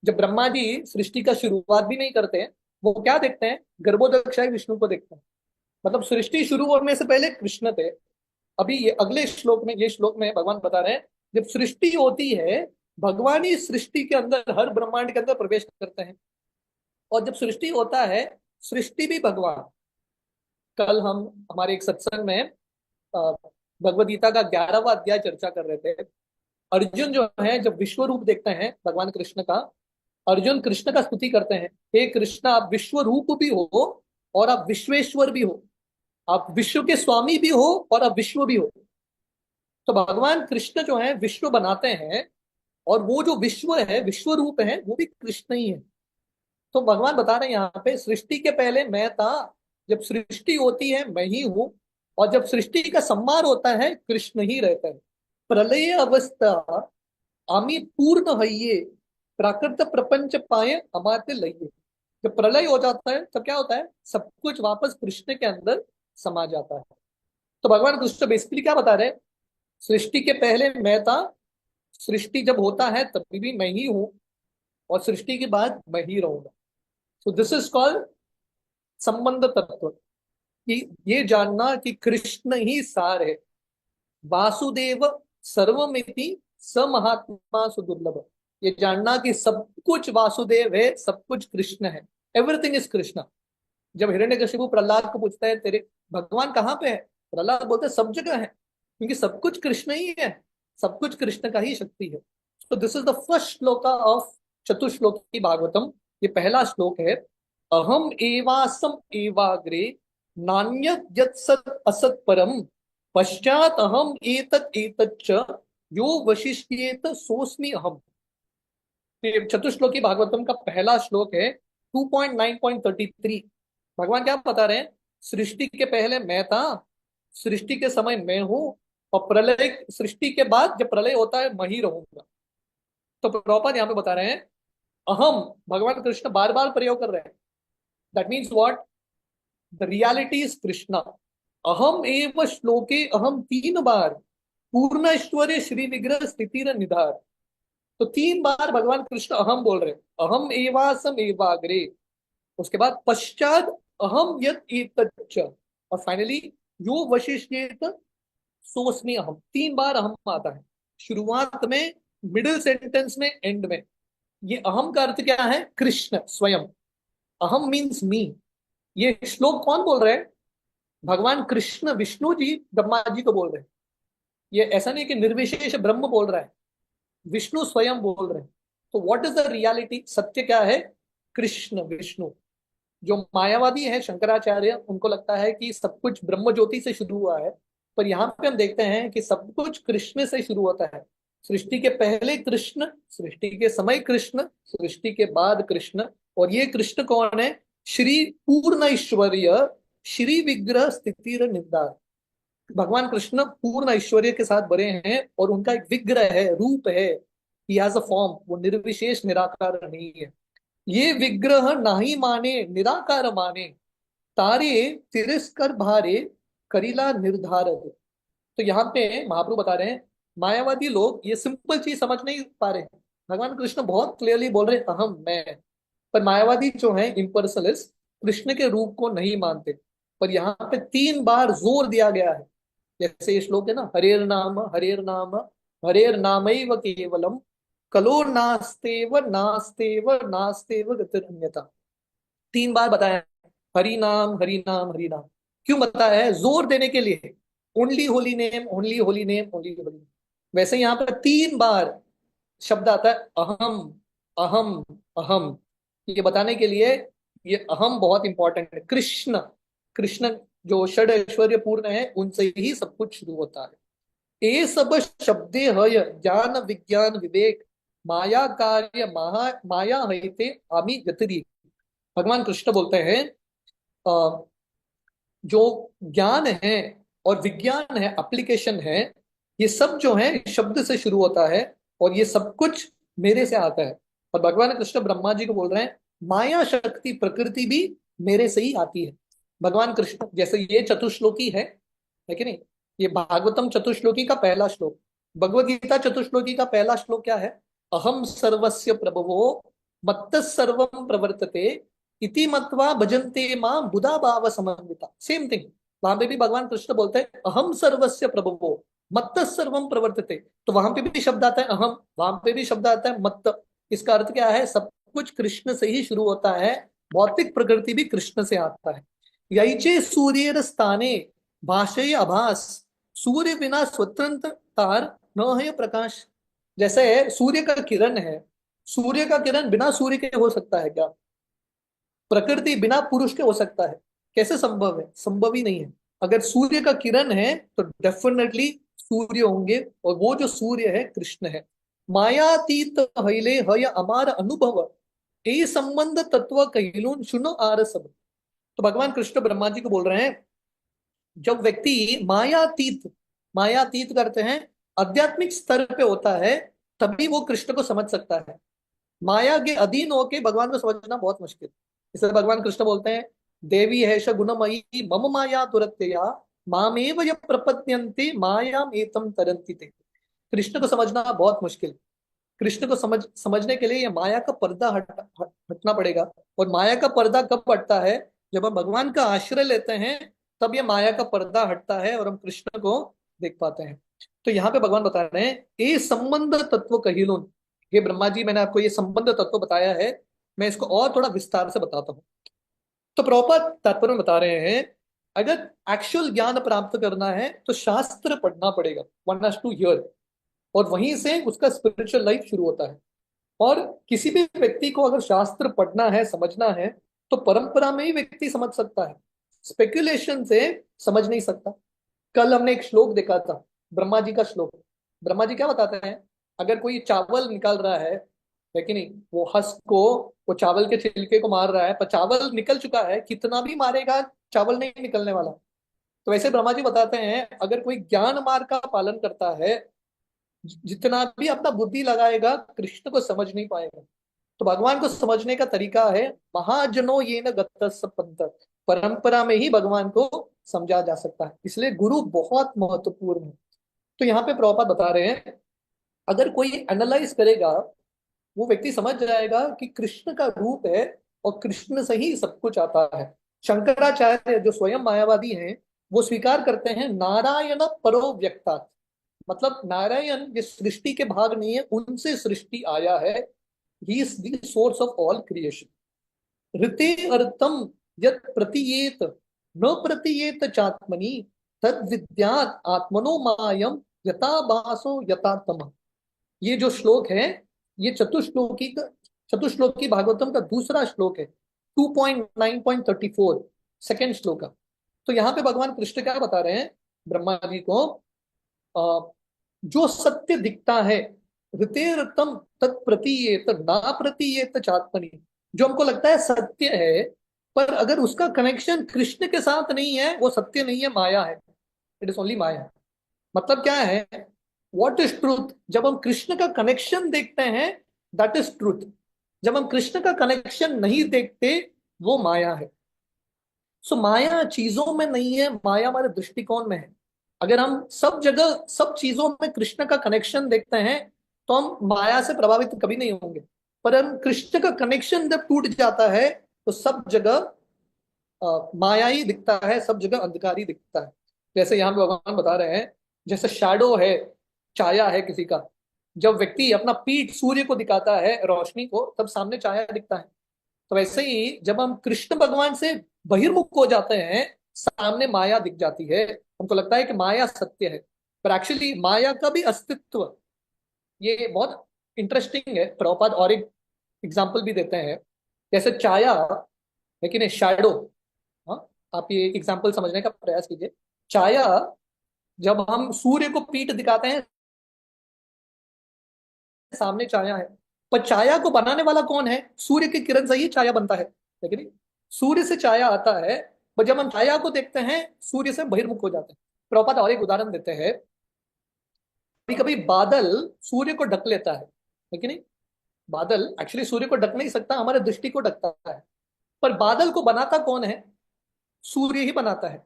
जब ब्रह्मा जी सृष्टि का शुरुआत भी नहीं करते हैं, वो क्या देखते हैं? गर्भोदक्षाई विष्णु को देखते हैं। मतलब सृष्टि शुरू होने से पहले कृष्ण थे। अभी ये अगले श्लोक में, ये श्लोक में भगवान बता रहे हैं जब सृष्टि होती है, भगवान ही सृष्टि के अंदर, हर ब्रह्मांड के अंदर प्रवेश करते हैं। और जब सृष्टि होता है, सृष्टि भी भगवान। कल हम हमारे एक सत्संग में भगवद गीता का 11वां अध्याय चर्चा कर रहे थे। अर्जुन जो है जब विश्व रूप देखते हैं भगवान कृष्ण का, अर्जुन कृष्ण का स्तुति करते हैं हे कृष्ण आप विश्व रूप भी हो और आप विश्वेश्वर भी हो, आप विश्व के स्वामी भी हो और आप विश्व भी हो। तो भगवान कृष्ण जो है विश्व बनाते हैं, और वो जो विश्व है, विश्व रूप है, वो भी कृष्ण ही है। तो भगवान बता रहे हैं यहाँ पे सृष्टि के पहले मैं था, जब सृष्टि होती है मैं ही हूं, और जब सृष्टि का संहार होता है कृष्ण ही रहता है। प्रलय अवस्था आमी पूर्ण हइये, प्राकृत प्रपंच पाए अमात्य लइये। जब प्रलय हो जाता है तब क्या होता है? सब कुछ वापस कृष्ण के अंदर समा जाता है। तो भगवान कृष्ण बेसिकली क्या बता रहे हैं? सृष्टि के पहले मैं था, सृष्टि जब होता है तभी भी मैं ही हूं, और सृष्टि के बाद मैं ही रहूंगा। सो दिस इज कॉल्ड संबंध तत्व। कि ये जानना कि कृष्ण ही सार है। वासुदेव सर्वमिति स महात्मा सुदुर्लभ। ये जानना कि सब कुछ वासुदेव है, सब कुछ कृष्ण है। Everything is Krishna. जब हिरण्यकशिपु प्रहलाद को पूछता है तेरे भगवान कहाँ पे है, प्रहलाद बोलते हैं सब जगह है, क्योंकि सब कुछ कृष्ण ही है, सब कुछ कृष्ण का ही शक्ति है। तो this is the first shloka of Chatushloki Bhagavatam. ये पहला श्लोक है। अहम एवासम एवाग्रे नान्यत् यत् सत् असत् परम पश्चात अहम एतत् एतच्च यो वशिष्येत सोस्मि अहम। ये चतुश्लोकी भागवतम का पहला श्लोक है, 2.9.33। भगवान क्या बता रहे हैं? सृष्टि के पहले मैं था, सृष्टि के समय मैं हूं, और प्रलय, सृष्टि के बाद जब प्रलय होता है मैं ही रहूंगा। तो प्रभुपाद यहाँ पे बता रहे हैं अहम, भगवान कृष्ण बार बार प्रयोग कर रहे हैं। That means what? The reality is Krishna. अहम एव श्लोके अहम, तीन बार पूर्ण ऐश्वर्य श्री विग्रह स्थिति निधार। तो तीन बार भगवान कृष्ण अहम बोल रहे हैं। अहम एवासम एवाग्रे, उसके बाद पश्चात अहम यत एतच्च, और फाइनली यो वशिष्येत सोस्मि अहम। तीन बार अहम आता है, शुरुआत में, मिडिल सेंटेंस में, एंड में। ये अहम का अर्थ क्या है? कृष्ण स्वयं। अहम मीन्स मी। ये श्लोक कौन बोल रहे हैं? भगवान कृष्ण, विष्णु जी ब्रह्मा जी को बोल रहे हैं। ये ऐसा नहीं कि निर्विशेष ब्रह्म बोल रहा है, विष्णु स्वयं बोल रहे हैं। तो व्हाट इज द रियलिटी? सत्य क्या है? कृष्ण, विष्णु। जो मायावादी है शंकराचार्य, उनको लगता है कि सब कुछ ब्रह्म ज्योति से शुरू हुआ है, पर यहाँ पे हम देखते हैं कि सब कुछ कृष्ण से शुरू होता है। सृष्टि के पहले कृष्ण, सृष्टि के समय कृष्ण, सृष्टि के बाद कृष्ण। और ये कृष्ण कौन है? श्री पूर्ण ऐश्वर्य श्री विग्रह स्थिति निधार। भगवान कृष्ण पूर्ण ऐश्वर्य के साथ बड़े हैं, और उनका एक विग्रह है, रूप है। ही हैज अ फॉर्म, वो निर्विशेष निराकार नहीं है। ये विग्रह नाही माने निराकार माने, तारे तिरस्कर भारे करीला निर्धार। तो यहाँ पे महाप्रभु बता रहे हैं मायावादी लोग ये सिंपल चीज समझ नहीं पा रहे हैं। भगवान कृष्ण बहुत क्लियरली बोल रहे हैं अहम, मैं। पर मायावादी जो है इम्पर्सनलिस्ट, कृष्ण के रूप को नहीं मानते। पर यहाँ पे तीन बार जोर दिया गया है। जैसे ये श्लोक है ना, हरेर नाम हरेर नामैव केवलम कलो नास्तेव नास्तेव नास्तेव गतिरन्यथा। तीन बार बताया हरि नाम हरि नाम हरि नाम। क्यों बताया है? जोर देने के लिए। Only holy name, only holy name, only holy name. वैसे यहाँ पर तीन बार शब्द आता है अहम, अहम, अहम। ये बताने के लिए ये अहम बहुत इंपॉर्टेंट है। कृष्ण, कृष्ण जो षड ऐश्वर्य पूर्ण है, उनसे ही सब कुछ शुरू होता है। ए सब शब्दे हय ज्ञान विज्ञान विवेक माया कार्य महा माया हयते आमी गतिरी। भगवान कृष्ण बोलते हैं अ, जो ज्ञान है और विज्ञान है, एप्लीकेशन है, ये सब जो है शब्द से शुरू होता है, और ये सब कुछ मेरे से आता है। और भगवान कृष्ण ब्रह्मा जी को बोल रहे हैं माया शक्ति प्रकृति भी मेरे से ही आती है। भगवान कृष्ण जैसे ये चतुश्लोकी है कि नहीं? ये भागवतम चतुश्लोकी का पहला श्लोक। भगवद गीता चतुश्लोकी का पहला श्लोक क्या है? अहम सर्वस्य प्रभवो मत्तः सर्वं प्रवर्तते इति मत्वा भजन्ते मां बुधा भाव समन्विता। सेम थिंग, वहां पे भी भगवान कृष्ण बोलते हैं अहम सर्वस्य प्रभवो मत्तः सर्वं प्रवर्तते। तो वहां पे भी शब्द आता है अहम, वहां पे भी शब्द आता है मत्त। इसका अर्थ क्या है? सब कुछ कृष्ण से ही शुरू होता है, भौतिक प्रकृति भी कृष्ण से आता है। यैचे सूर्य स्थाने भाषे अभास सूर्य बिना स्वतंत्र तार न है प्रकाश। जैसे सूर्य का किरण है, सूर्य का किरण बिना सूर्य के हो सकता है क्या? प्रकृति बिना पुरुष के हो सकता है? कैसे संभव है? संभव ही नहीं है। अगर सूर्य का किरण है तो डेफिनेटली सूर्य होंगे, और वो जो सूर्य है कृष्ण है। मायातीत हईले हय अमार अनुभव ए संबंध तत्व कहलून सुनो आर सब। तो भगवान कृष्ण ब्रह्मा जी को बोल रहे हैं जब व्यक्ति मायातीत, मायातीत करते हैं, आध्यात्मिक स्तर पे होता है, तभी वो कृष्ण को समझ सकता है। माया के अधीन होके भगवान को समझना बहुत मुश्किल। इसलिए भगवान कृष्ण बोलते हैं देवी हैष गुणमयी मम माया दुरत्यया मामेव य प्रपद्यन्ते मायाम एतम तरन्ति ते। कृष्ण को समझना बहुत मुश्किल। कृष्ण को समझने के लिए ये माया का पर्दा हटना पड़ेगा। और माया का पर्दा कब हटता है? जब हम भगवान का आश्रय लेते हैं, तब ये माया का पर्दा हटता है और हम कृष्ण को देख पाते हैं। तो यहाँ पे भगवान बता रहे हैं, ये संबंध तत्व कहिलो। ये ब्रह्मा जी, मैंने आपको ये संबंध तत्व बताया है, मैं इसको और थोड़ा विस्तार से बताता हूँ। तो प्रॉपर तात्पर्य में बता रहे हैं, अगर एक्चुअल ज्ञान प्राप्त करना है तो शास्त्र पढ़ना पड़ेगा, वन हैज टू हियर, और वहीं से उसका स्पिरिचुअल लाइफ शुरू होता है। और किसी भी व्यक्ति को अगर शास्त्र पढ़ना है, समझना है, तो परंपरा में ही व्यक्ति समझ सकता है, स्पेकुलेशन से समझ नहीं सकता। कल हमने एक श्लोक देखा था, ब्रह्मा जी का श्लोक। ब्रह्मा जी क्या बताते हैं, अगर कोई चावल निकाल रहा है कि नहीं, वो हंस को, वो चावल के छिलके को मार रहा है, पर चावल निकल चुका है, कितना भी मारेगा चावल नहीं निकलने वाला। तो वैसे ब्रह्मा जी बताते हैं, अगर कोई ज्ञान मार्ग का पालन करता है, जितना भी अपना बुद्धि लगाएगा, कृष्ण को समझ नहीं पाएगा। तो भगवान को समझने का तरीका है, महाजनो ये न गतस पंथ, परंपरा में ही भगवान को समझा जा सकता है, इसलिए गुरु बहुत महत्वपूर्ण है। तो यहाँ पे प्रभुपाद बता रहे हैं, अगर कोई एनालाइज करेगा, वो व्यक्ति समझ जाएगा कि कृष्ण का रूप है और कृष्ण से ही सब कुछ आता है। शंकराचार्य जो स्वयं मायावादी हैं, वो स्वीकार करते हैं नारायण परो व्यक्ता, मतलब नारायण ये सृष्टि के भाग नहीं है, उनसे सृष्टि आया है। He is the source of all creation. ऋते अर्थम यत प्रतीयेत न प्रतीयेत चात्मनि, तद विद्यात आत्मनो मायम यथा बासो यथा तम। ये जो श्लोक है, ये चतुश्लोकी भागवतम का दूसरा श्लोक है, 2.9.34, सेकेंड श्लोक का। तो यहाँ पे भगवान कृष्ण क्या बता रहे हैं ब्रह्मा जी को, जो सत्य दिखता है, ऋतेरतम तत्प्रतीयेत ना प्रतीयेत चात्मनि, जो हमको लगता है सत्य है, पर अगर उसका कनेक्शन कृष्ण के साथ नहीं है, वो सत्य नहीं है, माया है। इट इज ओनली माया। मतलब क्या है, व्हाट इज ट्रूथ, जब हम कृष्ण का कनेक्शन देखते हैं, दैट इज ट्रूथ। जब हम कृष्ण का कनेक्शन नहीं देखते, वो माया है। सो माया चीजों में नहीं है, माया हमारे दृष्टिकोण में है। अगर हम सब जगह सब चीजों में कृष्ण का कनेक्शन देखते हैं, तो हम माया से प्रभावित कभी नहीं होंगे। पर हम कृष्ण का कनेक्शन जब टूट जाता है, तो सब जगह माया ही दिखता है, सब जगह अंधकार ही दिखता है। जैसे यहाँ पे भगवान बता रहे हैं, जैसे शैडो है, छाया है किसी का, जब व्यक्ति अपना पीठ सूर्य को दिखाता है रोशनी को, तब सामने छाया दिखता है। तो वैसे ही जब हम कृष्ण भगवान से बहिर्मुख हो जाते हैं, सामने माया दिख जाती है। हमको लगता है कि माया सत्य है, पर एक्चुअली माया का भी अस्तित्व, ये बहुत इंटरेस्टिंग है। प्रभुपाद और एक एग्जाम्पल भी देते हैं, जैसे छाया है कि नहीं, शैडो। हाँ, आप ये एग्जाम्पल समझने का प्रयास कीजिए। छाया, जब हम सूर्य को पीठ दिखाते हैं, सामने छाया है, पर छाया को बनाने वाला कौन है, सूर्य की किरण से ही छाया बनता है, लेकिन सूर्य से छाया आता है। पर जब हम छाया को देखते हैं, सूर्य से बहिर्मुख हो जाते हैं। प्रभुपाद और एक उदाहरण देते हैं, कभी कभी बादल सूर्य को ढक लेता है कि नहीं। बादल एक्चुअली सूर्य को ढक नहीं सकता, हमारे दृष्टि को ढकता है, पर बादल को बनाता कौन है, सूर्य ही बनाता है।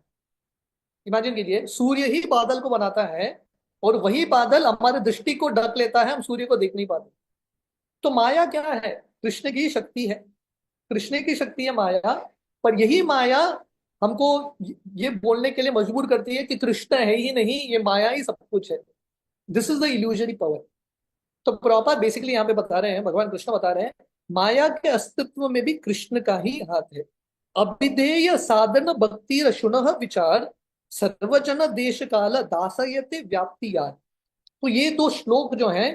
इमेजिन कीजिए, सूर्य ही बादल को बनाता है, और वही बादल हमारे दृष्टि को ढक लेता है, हम सूर्य को देख नहीं पाते। तो माया क्या है, कृष्ण की शक्ति है, कृष्ण की शक्ति है माया। पर यही माया हमको ये बोलने के लिए मजबूर करती है कि कृष्ण है ही नहीं, ये माया ही सब कुछ है। This is the illusory power. तो प्रॉपर बेसिकली यहाँ पे बता रहे हैं, भगवान कृष्ण बता रहे हैं, माया के अस्तित्व में भी कृष्ण का ही हाथ है। अभिधेय साधन भक्ति रशुन विचार, सर्वजन देश काल दासयते व्याप्ति यार। तो ये दो श्लोक जो हैं,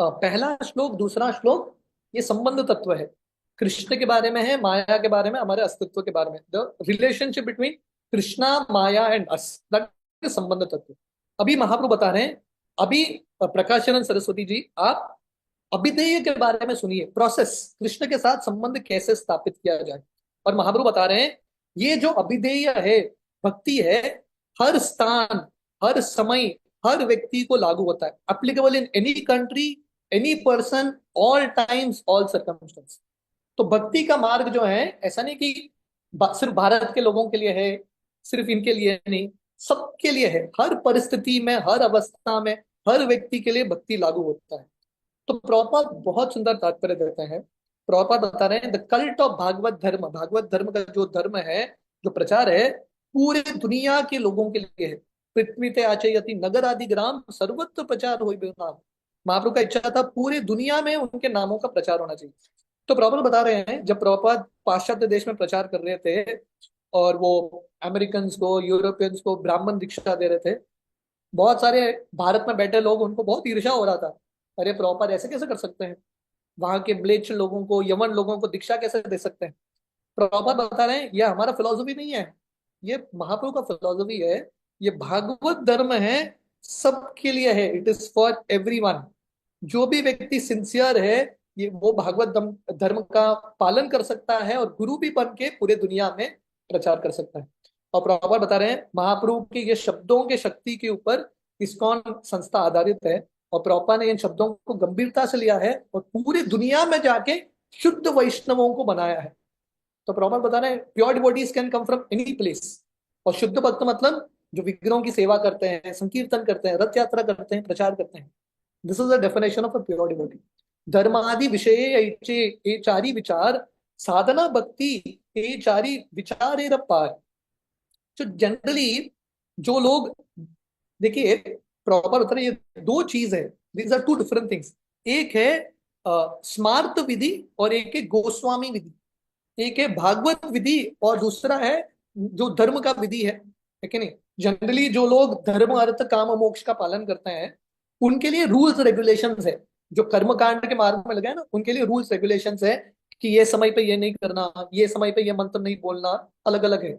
पहला श्लोक दूसरा श्लोक, ये संबंध तत्व है, कृष्ण के बारे में है, माया के बारे में, हमारे अस्तित्व के बारे में, the relationship between Krishna Maya and us, that is संबंध तत्व। अभी महाप्रभु बता रहे हैं, अभी प्रकाशानंद सरस्वती जी, आप अभिधेय के बारे में सुनिए, प्रोसेस, कृष्ण के साथ संबंध कैसे स्थापित किया जाए। और महाप्रभु बता रहे हैं, ये जो अभिधेय है, भक्ति है, हर स्थान, हर समय, हर व्यक्ति को लागू होता है, applicable in any country, any person, all times, all circumstance. तो भक्ति का मार्ग जो है, ऐसा नहीं कि सिर्फ भारत के लोगों के लिए है, सिर्फ इनके लिए नहीं, सबके लिए है, हर परिस्थिति में, हर अवस्था में, हर व्यक्ति के लिए भक्ति लागू होता है। तो प्रभुपाद बहुत सुंदर तात्पर्य देते हैं। प्रभुपाद बता रहे हैं, द कल्ट ऑफ भागवत धर्म, भागवत धर्म का जो धर्म है, जो प्रचार है, पूरे दुनिया के लोगों के लिए है। पृथ्वी ते आचयति नगर आदि ग्राम सर्वत्र प्रचार हो नाम। महाप्रभु का इच्छा था पूरे दुनिया में उनके नामों का प्रचार होना चाहिए। तो प्रभुपाद बता रहे हैं जब प्रभुपाद पाश्चात्य देश में प्रचार कर रहे थे और वो अमेरिकन को यूरोपियंस को ब्राह्मण दीक्षा दे रहे थे, बहुत सारे भारत में बैठे लोग, उनको बहुत ईर्ष्या हो रहा था। अरे प्रभुपाद ऐसे कैसे कर सकते हैं, वहां के म्लेच्छ लोगों को, यमन लोगों को दीक्षा कैसे दे सकते हैं। प्रभुपाद बता रहे हैं ये हमारा फिलॉसफी नहीं है, ये महाप्रभु का फिलॉसफी है। ये भागवत धर्म है, सबके लिए है, इट इज फॉर एवरीवन। जो भी व्यक्ति सिंसियर है, ये वो भागवत धर्म का पालन कर सकता है और गुरु भी बन के पूरे दुनिया में प्रचार कर सकता है। और प्रभुपाद बता रहे हैं महाप्रभु के ये शब्दों के शक्ति के ऊपर इस्कॉन संस्था आधारित है। और प्रभुपाद ने इन शब्दों को गंभीरता से लिया है और पूरी दुनिया में जाके शुद्ध वैष्णवों को बनाया है। तो प्रॉपर बता रहे हैं pure devotees can come from any place. और शुद्ध भक्त मतलब जो विग्रहों की सेवा करते हैं, संकीर्तन करते हैं, रथ यात्रा करते हैं, प्रचार करते हैं। This is the definition of a pure devotee. धर्मादि विषय ये चारी विचार साधना भक्ति ये चारी विचार पार। तो जनरली जो लोग, देखिए प्रॉपर होता है, ये दो चीज है, these are two different things. एक है स्मार्त विधि और एक है गोस्वामी विधि। एक है भागवत विधि और दूसरा है जो धर्म का विधि है कि नहीं। जनरली जो लोग धर्म अर्थ काम मोक्ष का पालन करते हैं उनके लिए रूल्स रेगुलेशंस है। जो कर्म कांड के मार्ग में लगे हैं ना, उनके लिए रूल्स रेगुलेशंस है कि ये समय पे ये नहीं करना, ये समय पे ये मंत्र नहीं बोलना, अलग अलग है।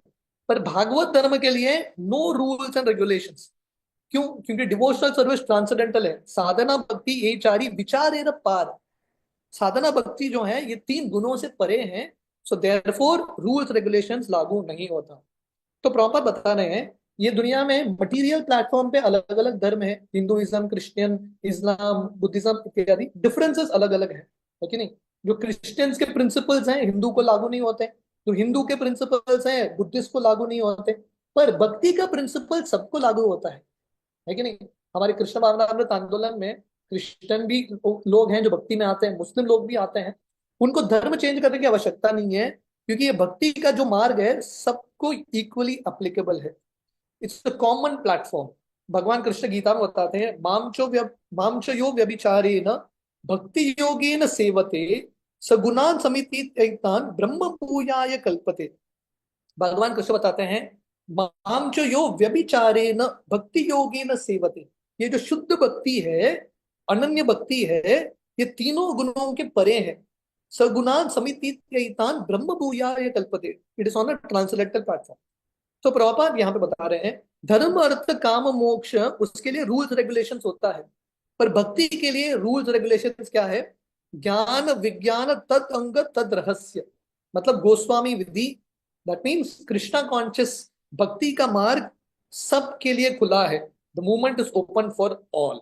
पर भागवत धर्म के लिए नो रूल्स एंड रेगुलेशंस। क्यों? क्योंकि डिवोशनल सर्विस ट्रांसेंडेंटल है। साधना भक्ति ये चारी विचार पार। साधना भक्ति जो है ये तीन गुणों से परे हैं। सो देयरफॉर रूल्स रेगुलेशंस लागू नहीं होता। तो प्रॉपर बता रहे हैं ये दुनिया में मटेरियल प्लेटफॉर्म पे अलग अलग धर्म है, हिंदुइज्म, क्रिश्चियन, इस्लाम, बुद्धिज्म इत्यादि, डिफरेंसेस अलग अलग है कि नहीं। जो क्रिश्चियंस के प्रिंसिपल्स हैं हिंदू को लागू नहीं होते, जो हिंदू के प्रिंसिपल्स हैं बुद्धिस्ट को लागू नहीं होते। पर भक्ति का प्रिंसिपल सबको लागू होता है कि नहीं। हमारे कृष्ण भावनामृत आंदोलन में क्रिश्चियन भी लोग हैं जो भक्ति में आते हैं, मुस्लिम लोग भी आते हैं। उनको धर्म चेंज करने की आवश्यकता नहीं है, क्योंकि ये भक्ति का जो मार्ग है सबको इक्वली अप्लीकेबल है। It's the common platform. भगवान कृष्ण गीता में बताते हैं मामचो यो व्यभिचारेण भक्ति योगेन सेवते सगुणान समिति ब्रह्म पूजाय कल्पते। भगवान कृष्ण बताते हैं माम जो यो व्यभिचारेण भक्ति योगेन सेवते। ये जो शुद्ध भक्ति है, अनन्य भक्ति है, ये तीनों गुणों के परे है। सगुणान समिति ब्रह्म भूयाय कल्पते। It is on a transcendental platform. तो प्रभुपाद यहाँ पे बता रहे हैं धर्म अर्थ काम मोक्ष उसके लिए रूल्स रेगुलेशंस होता है, पर भक्ति के लिए रूल्स रेगुलेशंस क्या है? ज्ञान विज्ञान तद अंग तद रहस्य, मतलब गोस्वामी विधि। दैट मीन्स कृष्णा कॉन्शियस भक्ति का मार्ग सबके लिए खुला है। The movement is open for all.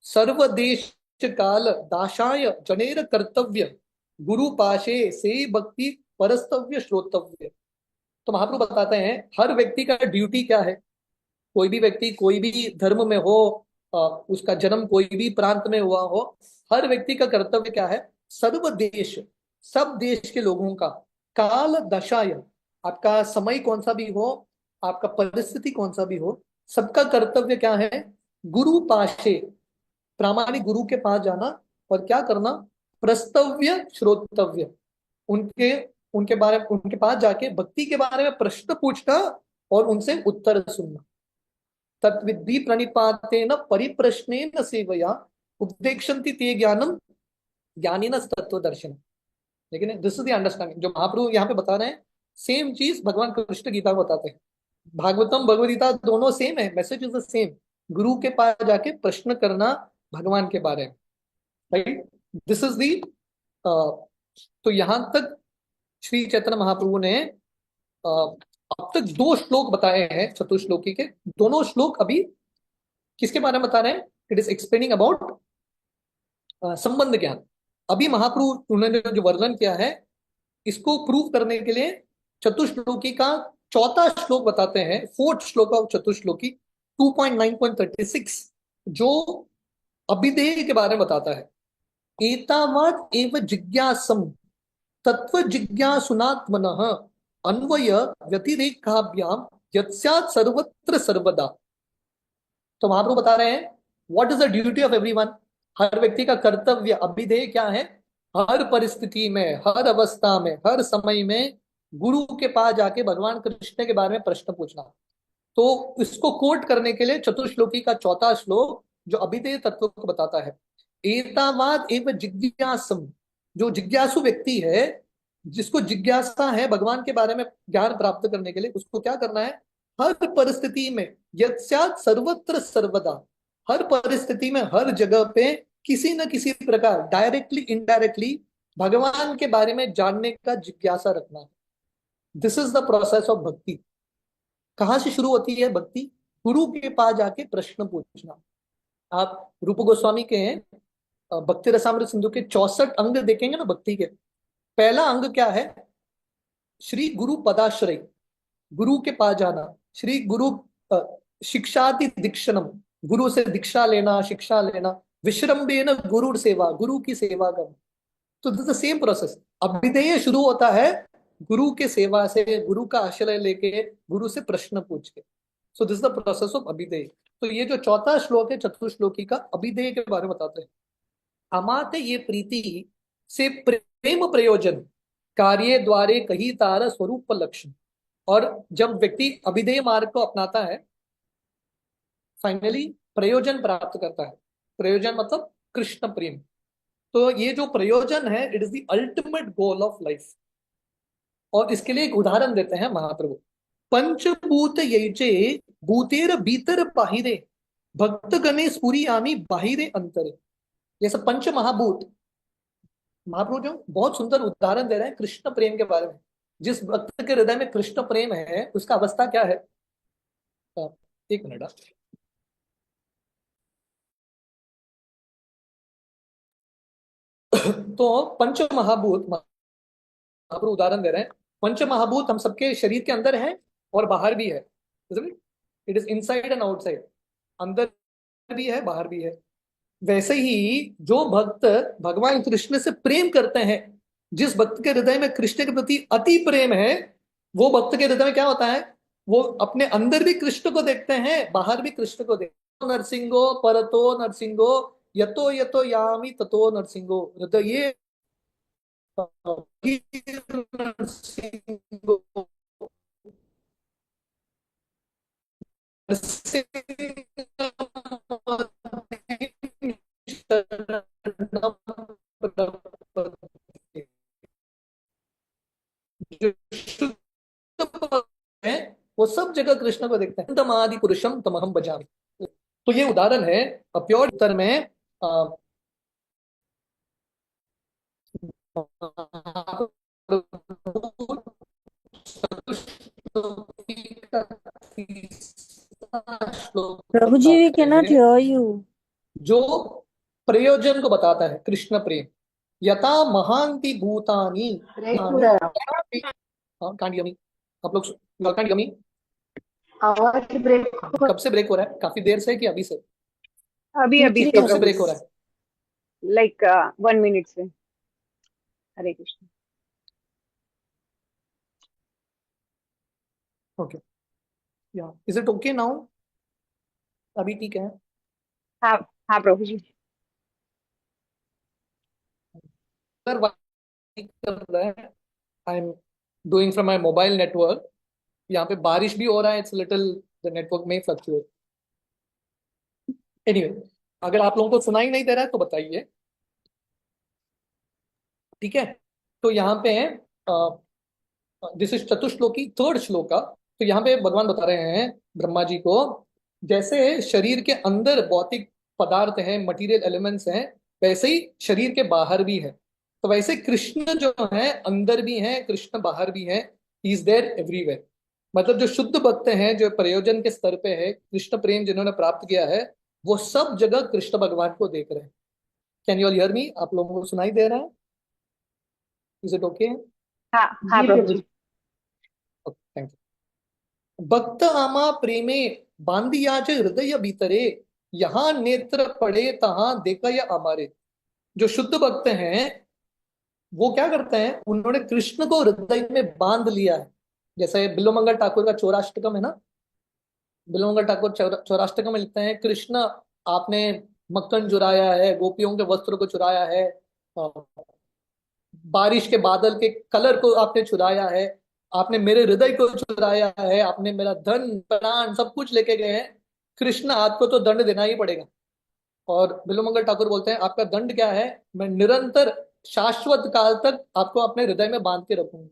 सर्वदेश काल दाशाय जनेर कर्तव्य गुरु पाशे से भक्ति परस्तव्य श्रोतव्य। तो महाप्रभु बताते हैं हर व्यक्ति का ड्यूटी क्या है। कोई भी व्यक्ति कोई भी धर्म में हो, उसका जन्म कोई भी प्रांत में हुआ हो, हर व्यक्ति का कर्तव्य क्या है? सर्व देश, सब देश के लोगों का, काल दशाय, आपका समय कौन सा भी हो, आपका परिस्थिति कौन सा भी हो, सबका कर्तव्य क्या है? गुरु पाशे, प्रामाणिक गुरु के पास जाना और क्या करना? प्रस्तव्य श्रोतव्य, उनके उनके बारे में, उनके पास जाके भक्ति के बारे में प्रश्न पूछना और उनसे उत्तर सुनना। तत्विद्धि प्रणिपातेन परिप्रश्नेन सेवया उपदेक्षन्ति ते ज्ञानम ज्ञानिन तत्व दर्शन। लेकिन दिस इज द अंडरस्टैंडिंग जो महाप्रभु यहाँ पे बता रहे हैं। सेम चीज भगवान कृष्ण गीता में बताते हैं। भागवतम भगवद गीता दोनों सेम है, मैसेज इज द सेम। गुरु के पास जाके प्रश्न करना भगवान के बारे में, राइट। दिस इज दी तो यहां तक श्री चैतन्य महाप्रभु ने अब तक दो श्लोक बताए हैं चतुश्लोकी के। दोनों श्लोक अभी किसके बारे में बता रहे हैं? इट इज एक्सप्लेनिंग अबाउट संबंध ज्ञान। अभी महाप्रभु उन्होंने जो वर्णन किया है इसको प्रूव करने के लिए चतुश्लोकी का चौथा श्लोक बताते हैं, फोर्थ श्लोक ऑफ चतुश्लोकी 2.9.36, जो अभिधेय के बारे में बताता है। एतावत् एव जिज्ञासम तत्व जिज्ञासुनात्मनः अन्वय व्यतिरेकाभ्याम यत्स्यात् सर्वत्र सर्वदा। तो महाप्रभु बता रहे हैं what is the duty of everyone. हर व्यक्ति का कर्तव्य अभिधेय क्या है? हर परिस्थिति में, हर अवस्था में, हर समय में गुरु के पास जाके भगवान कृष्ण के बारे में प्रश्न पूछना। तो इसको कोट करने के लिए चतुश्लोकी का चौथा श्लोक जो अभिधेय तत्व को बताता है, एतावाद एव जिज्ञासम, जो जिज्ञासु व्यक्ति है, जिसको जिज्ञासा है भगवान के बारे में ज्ञान प्राप्त करने के लिए, उसको क्या करना है? हर परिस्थिति में, यत्स्यात् सर्वत्र सर्वदा, हर परिस्थिति में, हर जगह पे किसी न किसी प्रकार डायरेक्टली इनडायरेक्टली भगवान के बारे में जानने का जिज्ञासा रखना है। This is the process of भक्ति। कहां से शुरू होती है भक्ति? गुरु के पास जाके प्रश्न पूछना। आप रूप गोस्वामी के भक्ति रसामृत सिंधु के 64 अंग देखेंगे ना भक्ति के, पहला अंग क्या है? श्री गुरु पदाश्रय, गुरु के पास जाना। श्री गुरु शिक्षाति दीक्षणम, गुरु से दीक्षा लेना, शिक्षा लेना। विश्रम्भेन गुरु सेवा, गुरु की सेवा करना। तो दिस द सेम प्रोसेस। अभिधेय शुरू होता है गुरु के सेवा से, गुरु का आश्रय लेके, गुरु से प्रश्न पूछ के। So this the process of अभिधेय। तो ये जो चौथा श्लोक है चतुश्लोकी का, अभिधेय के बारे में बताते हैं। अमाते ये प्रीति से प्रेम प्रयोजन कार्य द्वारे कही तार स्वरूप लक्षण। और जब व्यक्ति अभिधेय मार्ग को अपनाता है, फाइनली प्रयोजन प्राप्त करता है। प्रयोजन मतलब कृष्ण प्रेम। तो ये जो प्रयोजन है, it is the ultimate goal of life. और इसके लिए एक उदाहरण देते हैं महाप्रभु। पंचभूत यैचे भूतेर भीतर बाहिरे भक्त गणे स्फुरियामि बाहिरे अंतरे। ये सब पंच महाभूत, महाप्रभु जो बहुत सुंदर उदाहरण दे रहे हैं कृष्ण प्रेम के बारे में। जिस भक्त के हृदय में कृष्ण प्रेम है, उसका अवस्था क्या है? एक मिनट। तो पंच महाभूत, महाप्रभु उदाहरण दे रहे हैं। पंच महाभूत हम सबके शरीर के अंदर है और बाहर भी है। It is inside and outside, अंदर भी है बाहर भी है। वैसे ही जो भक्त भगवान कृष्ण से प्रेम करते हैं, जिस भक्त के हृदय में कृष्ण के प्रति अति प्रेम है, वो भक्त के हृदय में क्या होता है? वो अपने अंदर भी कृष्ण को देखते हैं, बाहर भी कृष्ण को देखते हैं। नरसिंहो परतो नरसिंहो यतो यतो यामी ततो नरसिंहो हृदय नरसिंहो। जो शुद्ध भक्त है वो सब जगह कृष्ण को देखते हैं। तमादि पुरुषम तमहम भजामि। तो ये उदाहरण है प्योर उत्तर में प्रभु जी, we cannot hear you. जो प्रयोजन को बताता है कृष्ण प्रेम। यथा महांति भूतानी कांडियमी। आप लोग कांडियमी आवाज ब्रेक कब से ब्रेक हो रहा है? काफी देर से कि अभी से? अभी अभी कब से ब्रेक हो रहा है? लाइक 1 मिनट से। हरे कृष्ण। ओके, या इज इट ओके नाउ? अभी ठीक है? हाँ हाँ प्रभु जी। कर रहा है, I am doing from my mobile network. यहाँ पे बारिश भी हो रहा है, इट्स लिटिल द नेटवर्क में फ्लक्चुएट। एनीवे, अगर आप लोगों को सुनाई नहीं दे रहा है तो बताइए, ठीक है? तो यहाँ पे है दिस इज चतुश्लोकी थर्ड श्लोका। तो यहाँ पे भगवान बता रहे हैं ब्रह्मा जी को, जैसे शरीर के अंदर भौतिक पदार्थ हैं, मटेरियल एलिमेंट्स हैं, वैसे ही शरीर के बाहर भी है। तो वैसे कृष्ण जो है अंदर भी है, कृष्ण बाहर भी है। He is there everywhere. मतलब जो शुद्ध भक्त हैं, जो प्रयोजन के स्तर पे है, कृष्ण प्रेम जिन्होंने प्राप्त किया है, वो सब जगह कृष्ण भगवान को देख रहे हैं। Can you all hear me? आप लोगों को सुनाई दे रहा है? Is it okay? हाँ हाँ प्रभु जी। Thank you. भक्त आमा प्रेमे बांधियाज हृदय भीतरे यहाँ नेत्र पड़े तहां देखय हमारे। जो शुद्ध भक्त हैं वो क्या करते हैं? उन्होंने कृष्ण को हृदय में बांध लिया है। जैसे बिल्वमंगल ठाकुर का चौराष्टकम है ना, बिल्वमंगल ठाकुर चौराष्टकम में लिखते हैं, कृष्ण आपने मक्खन चुराया है, गोपियों के वस्त्र को चुराया है, अ, बारिश के बादल के कलर को आपने चुराया है, आपने मेरे हृदय को चुराया है, आपने मेरा धन प्राण सब कुछ लेके गए हैं। कृष्ण, आपको तो दंड देना ही पड़ेगा। और बिल्वमंगल ठाकुर बोलते हैं, आपका दंड क्या है, मैं निरंतर शाश्वत काल तक आपको अपने हृदय में बांध के रखूंगा।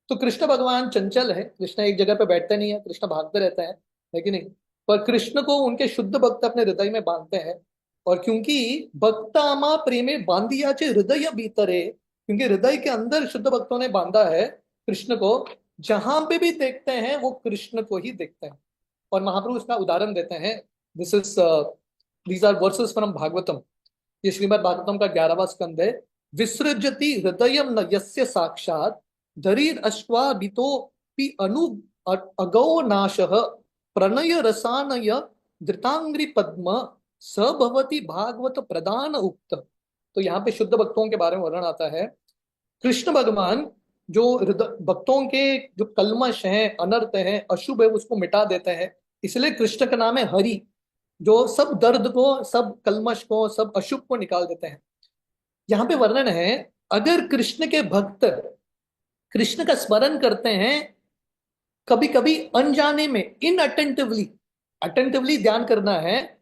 तो कृष्ण भगवान चंचल है, कृष्ण एक जगह पे बैठते नहीं है, कृष्ण भागते रहते हैं, है कि नहीं। पर कृष्ण को उनके शुद्ध भक्त अपने हृदय में बांधते हैं। और क्योंकि भक्तामा प्रेमे बांधियाचे हृदय भीतरे, क्योंकि हृदय के अंदर शुद्ध भक्तों ने बांधा है कृष्ण को, जहां पे भी देखते हैं वो कृष्ण को ही देखते हैं। और महाप्रभु इसका उदाहरण देते हैं। This is these R versus from Bhagavatam. ये श्रीमद् भागवतम का 11वां स्कंद है। विसृजति हृदय न यस्य साक्षात धरीर अश्वाभितो पि अनु अगौ नाशः प्रणय रसानय धृतांग्रि पद्म स भवति भागवत प्रदान उक्त। तो यहाँ पे शुद्ध भक्तों के बारे में वर्णन आता है। कृष्ण भगवान जो हृदय भक्तों के जो कल्मश हैं, अनर्थ हैं, अशुभ है, उसको मिटा देते हैं। इसलिए कृष्ण का नाम है हरि, जो सब दर्द को, सब कल्मश को, सब अशुभ को निकाल देते हैं। यहाँ पे वर्णन है, अगर कृष्ण के भक्त कृष्ण का स्मरण करते हैं कभी कभी अनजाने में, इनअटेंटिवली, अटेंटिवली ध्यान करना है,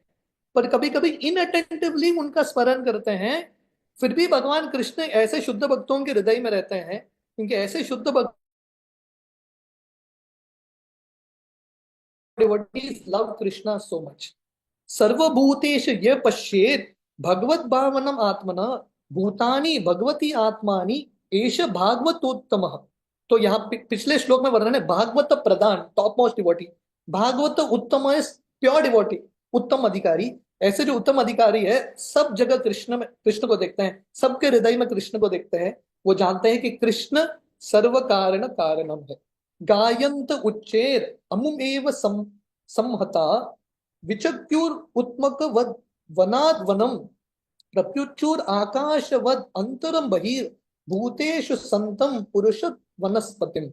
पर कभी कभी इनअटेंटिवली उनका स्मरण करते हैं, फिर भी भगवान कृष्ण ऐसे शुद्ध भक्तों के हृदय में रहते हैं, क्योंकि ऐसे शुद्ध भक्त devotees love Krishna so much. सर्वभूतेषु ये पश्येत भगवत भावनम आत्मना भूतानि भगवती आत्मानि एष भागवतोत्तम। तो यहाँ पिछले श्लोक में वर्णन है भागवत प्रधान, टॉप मोस्ट डिवोटी, भागवत उत्तम प्योर डिवोटी, उत्तम अधिकारी। ऐसे जो उत्तम अधिकारी है सब जगह कृष्ण में, कृष्ण को देखते हैं, सबके हृदय में कृष्ण को देखते हैं। वो जानते हैं कि कृष्ण सर्व कारण कारणम है। गायंत उच्चेर अमुमेव संहता विचक्युर उत्मक वद वनाद वनम प्रत्युच्चुर आकाशवद अंतरम बहिर भूतेषु संतम पुरुष वनस्पतिम।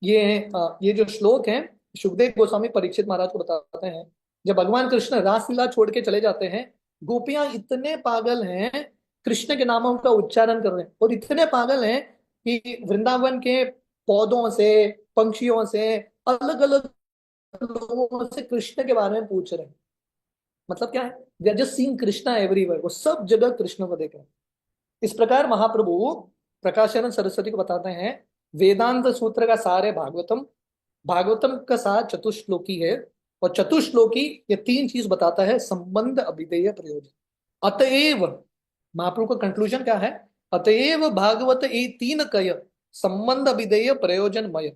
ये जो श्लोक है सुखदेव गोस्वामी परीक्षित महाराज को बताते हैं। जब भगवान कृष्ण रासलीला छोड़ के चले जाते हैं, गोपियां इतने पागल हैं, कृष्ण के नामों का उच्चारण कर रहे हैं, और इतने पागल हैं कि वृंदावन के पौधों से, पंक्षियों से, अलग अलग लोगों से कृष्ण के बारे में पूछ रहे हैं। मतलब क्या है, they are just seeing Krishna everywhere, वो सब जगह कृष्ण को देख रहे हैं। इस प्रकार महाप्रभु प्रकाशानंद सरस्वती को बताते हैं, वेदांत सूत्र का सार है भागवतम, भागवतम का सार चतुश्लोकी है, और चतुश्लोकी ये तीन चीज बताता है, संबंध, अभिधेय, प्रयोजन। अतएव महाप्रभु का कंक्लूजन क्या है, अतएव भागवत ये तीन कय संबंध, अभिधेय, प्रयोजनमय।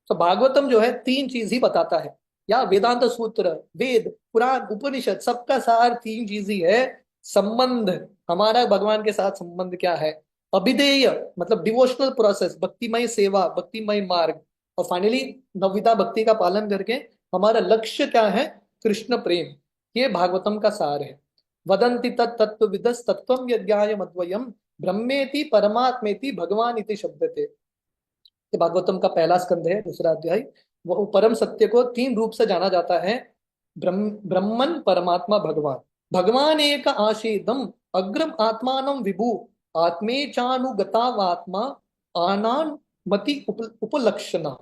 तो भागवतम जो है तीन चीज ही बताता है, या वेदांत सूत्र, वेद, पुराण, उपनिषद, सबका सार तीन चीज ही है। संबंध, हमारा भगवान के साथ संबंध क्या है, अभिधेय मतलब डिवोशनल प्रोसेस, भक्तिमय सेवा, भक्तिमय मार्ग, और फाइनली नवविधा भक्ति का पालन करके हमारा लक्ष्य क्या है, कृष्ण प्रेम। ये भागवतम का सार है। वदंति तत्व विदस तत्वम यज्ञाय मद्वयम ब्रह्मेति परमात्मेति भगवान इति शब्दते। ये भागवतम का पहला स्कंद है, दूसरा अध्याय। वो परम सत्य को तीन रूप से जाना जाता है, ब्रह्मन, परमात्मा, भगवान। भगवान एक आशीदम अग्रम आत्मानम विभु आत्मे चानुगतावात्मा आनान मति उपलक्षणा।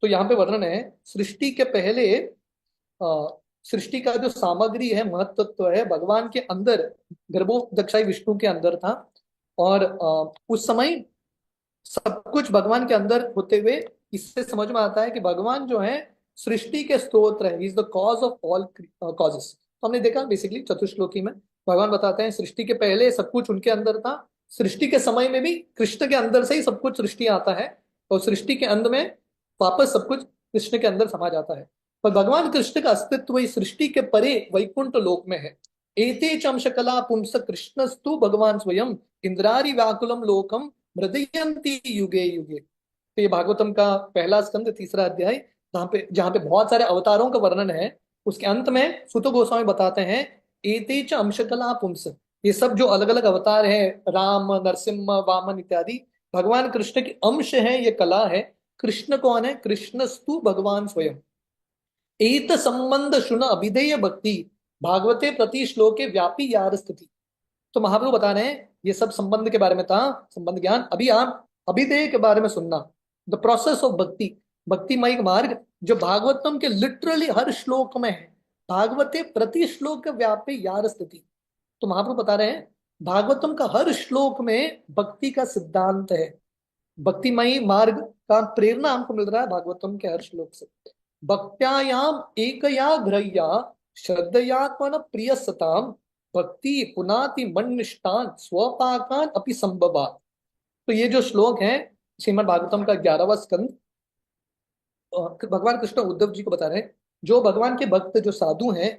तो यहाँ पे वर्णन है, सृष्टि के पहले सृष्टि का जो सामग्री है, महत्त्व है, भगवान के अंदर, गर्भोदक्षाई विष्णु के अंदर था। और उस समय सब कुछ भगवान के अंदर होते हुए इससे समझ में आता है कि भगवान जो है सृष्टि के स्रोत है, is the cause of all causes. तो हमने देखा बेसिकली चतुश्लोकी में भगवान बताते हैं सृष्टि के पहले सब कुछ उनके अंदर था, सृष्टि के समय में भी कृष्ण के अंदर से ही सब कुछ सृष्टि आता है, और सृष्टि के अंत में वापस सब कुछ कृष्ण के अंदर समा जाता है। पर भगवान कृष्ण का अस्तित्व इस सृष्टि के परे वैकुंठ लोक में है। एते चंशकला पुंस कृष्णस्तु भगवान स्वयं इंद्रारी व्याकुलम लोकम मृदयंती युगे युगे। तो ये भागवतम का पहला स्कंद, तीसरा अध्याय, जहाँ पे बहुत सारे अवतारों का वर्णन है। उसके अंत में सुतो गोस्वामी बताते हैं, एते च अंशकला पुंस, ये सब जो अलग अलग अवतार है, राम, नरसिम्हा, वामन इत्यादि, भगवान कृष्ण की अंश है, ये कला है। कृष्ण कौन है? कृष्णस्तु भगवान स्वयं। एत संबंध शुन अभिधेय भक्ति भागवते प्रति श्लोके व्यापी यार स्थिति। तो महाप्रभु बता रहे हैं ये सब संबंध के बारे में था, संबंध ज्ञान। अभी आप अभिधेय के बारे में सुनना, द प्रोसेस ऑफ भक्ति, भक्तिमय मार्ग जो भागवतम के लिटरली हर श्लोक में है। भागवते प्रति श्लोक व्यापी यार स्थिति। तो महाप्रभु बता रहे हैं भागवतम का हर श्लोक में भक्ति का सिद्धांत है। भक्तिमय मार्ग का प्रेरणा हमको मिल रहा है भागवतम के हर श्लोक से। भक्त्यायाम एकया ग्रह्या श्रद्धयात्मन प्रिय सताम भक्ति पुनाति मन्निष्ठान स्वपाकान अपि संभवात। तो ये जो श्लोक है श्रीमद् भागवतम का 11वां स्कंद, भगवान कृष्ण उद्धव जी को बता रहे हैं जो भगवान के भक्त जो साधु हैं,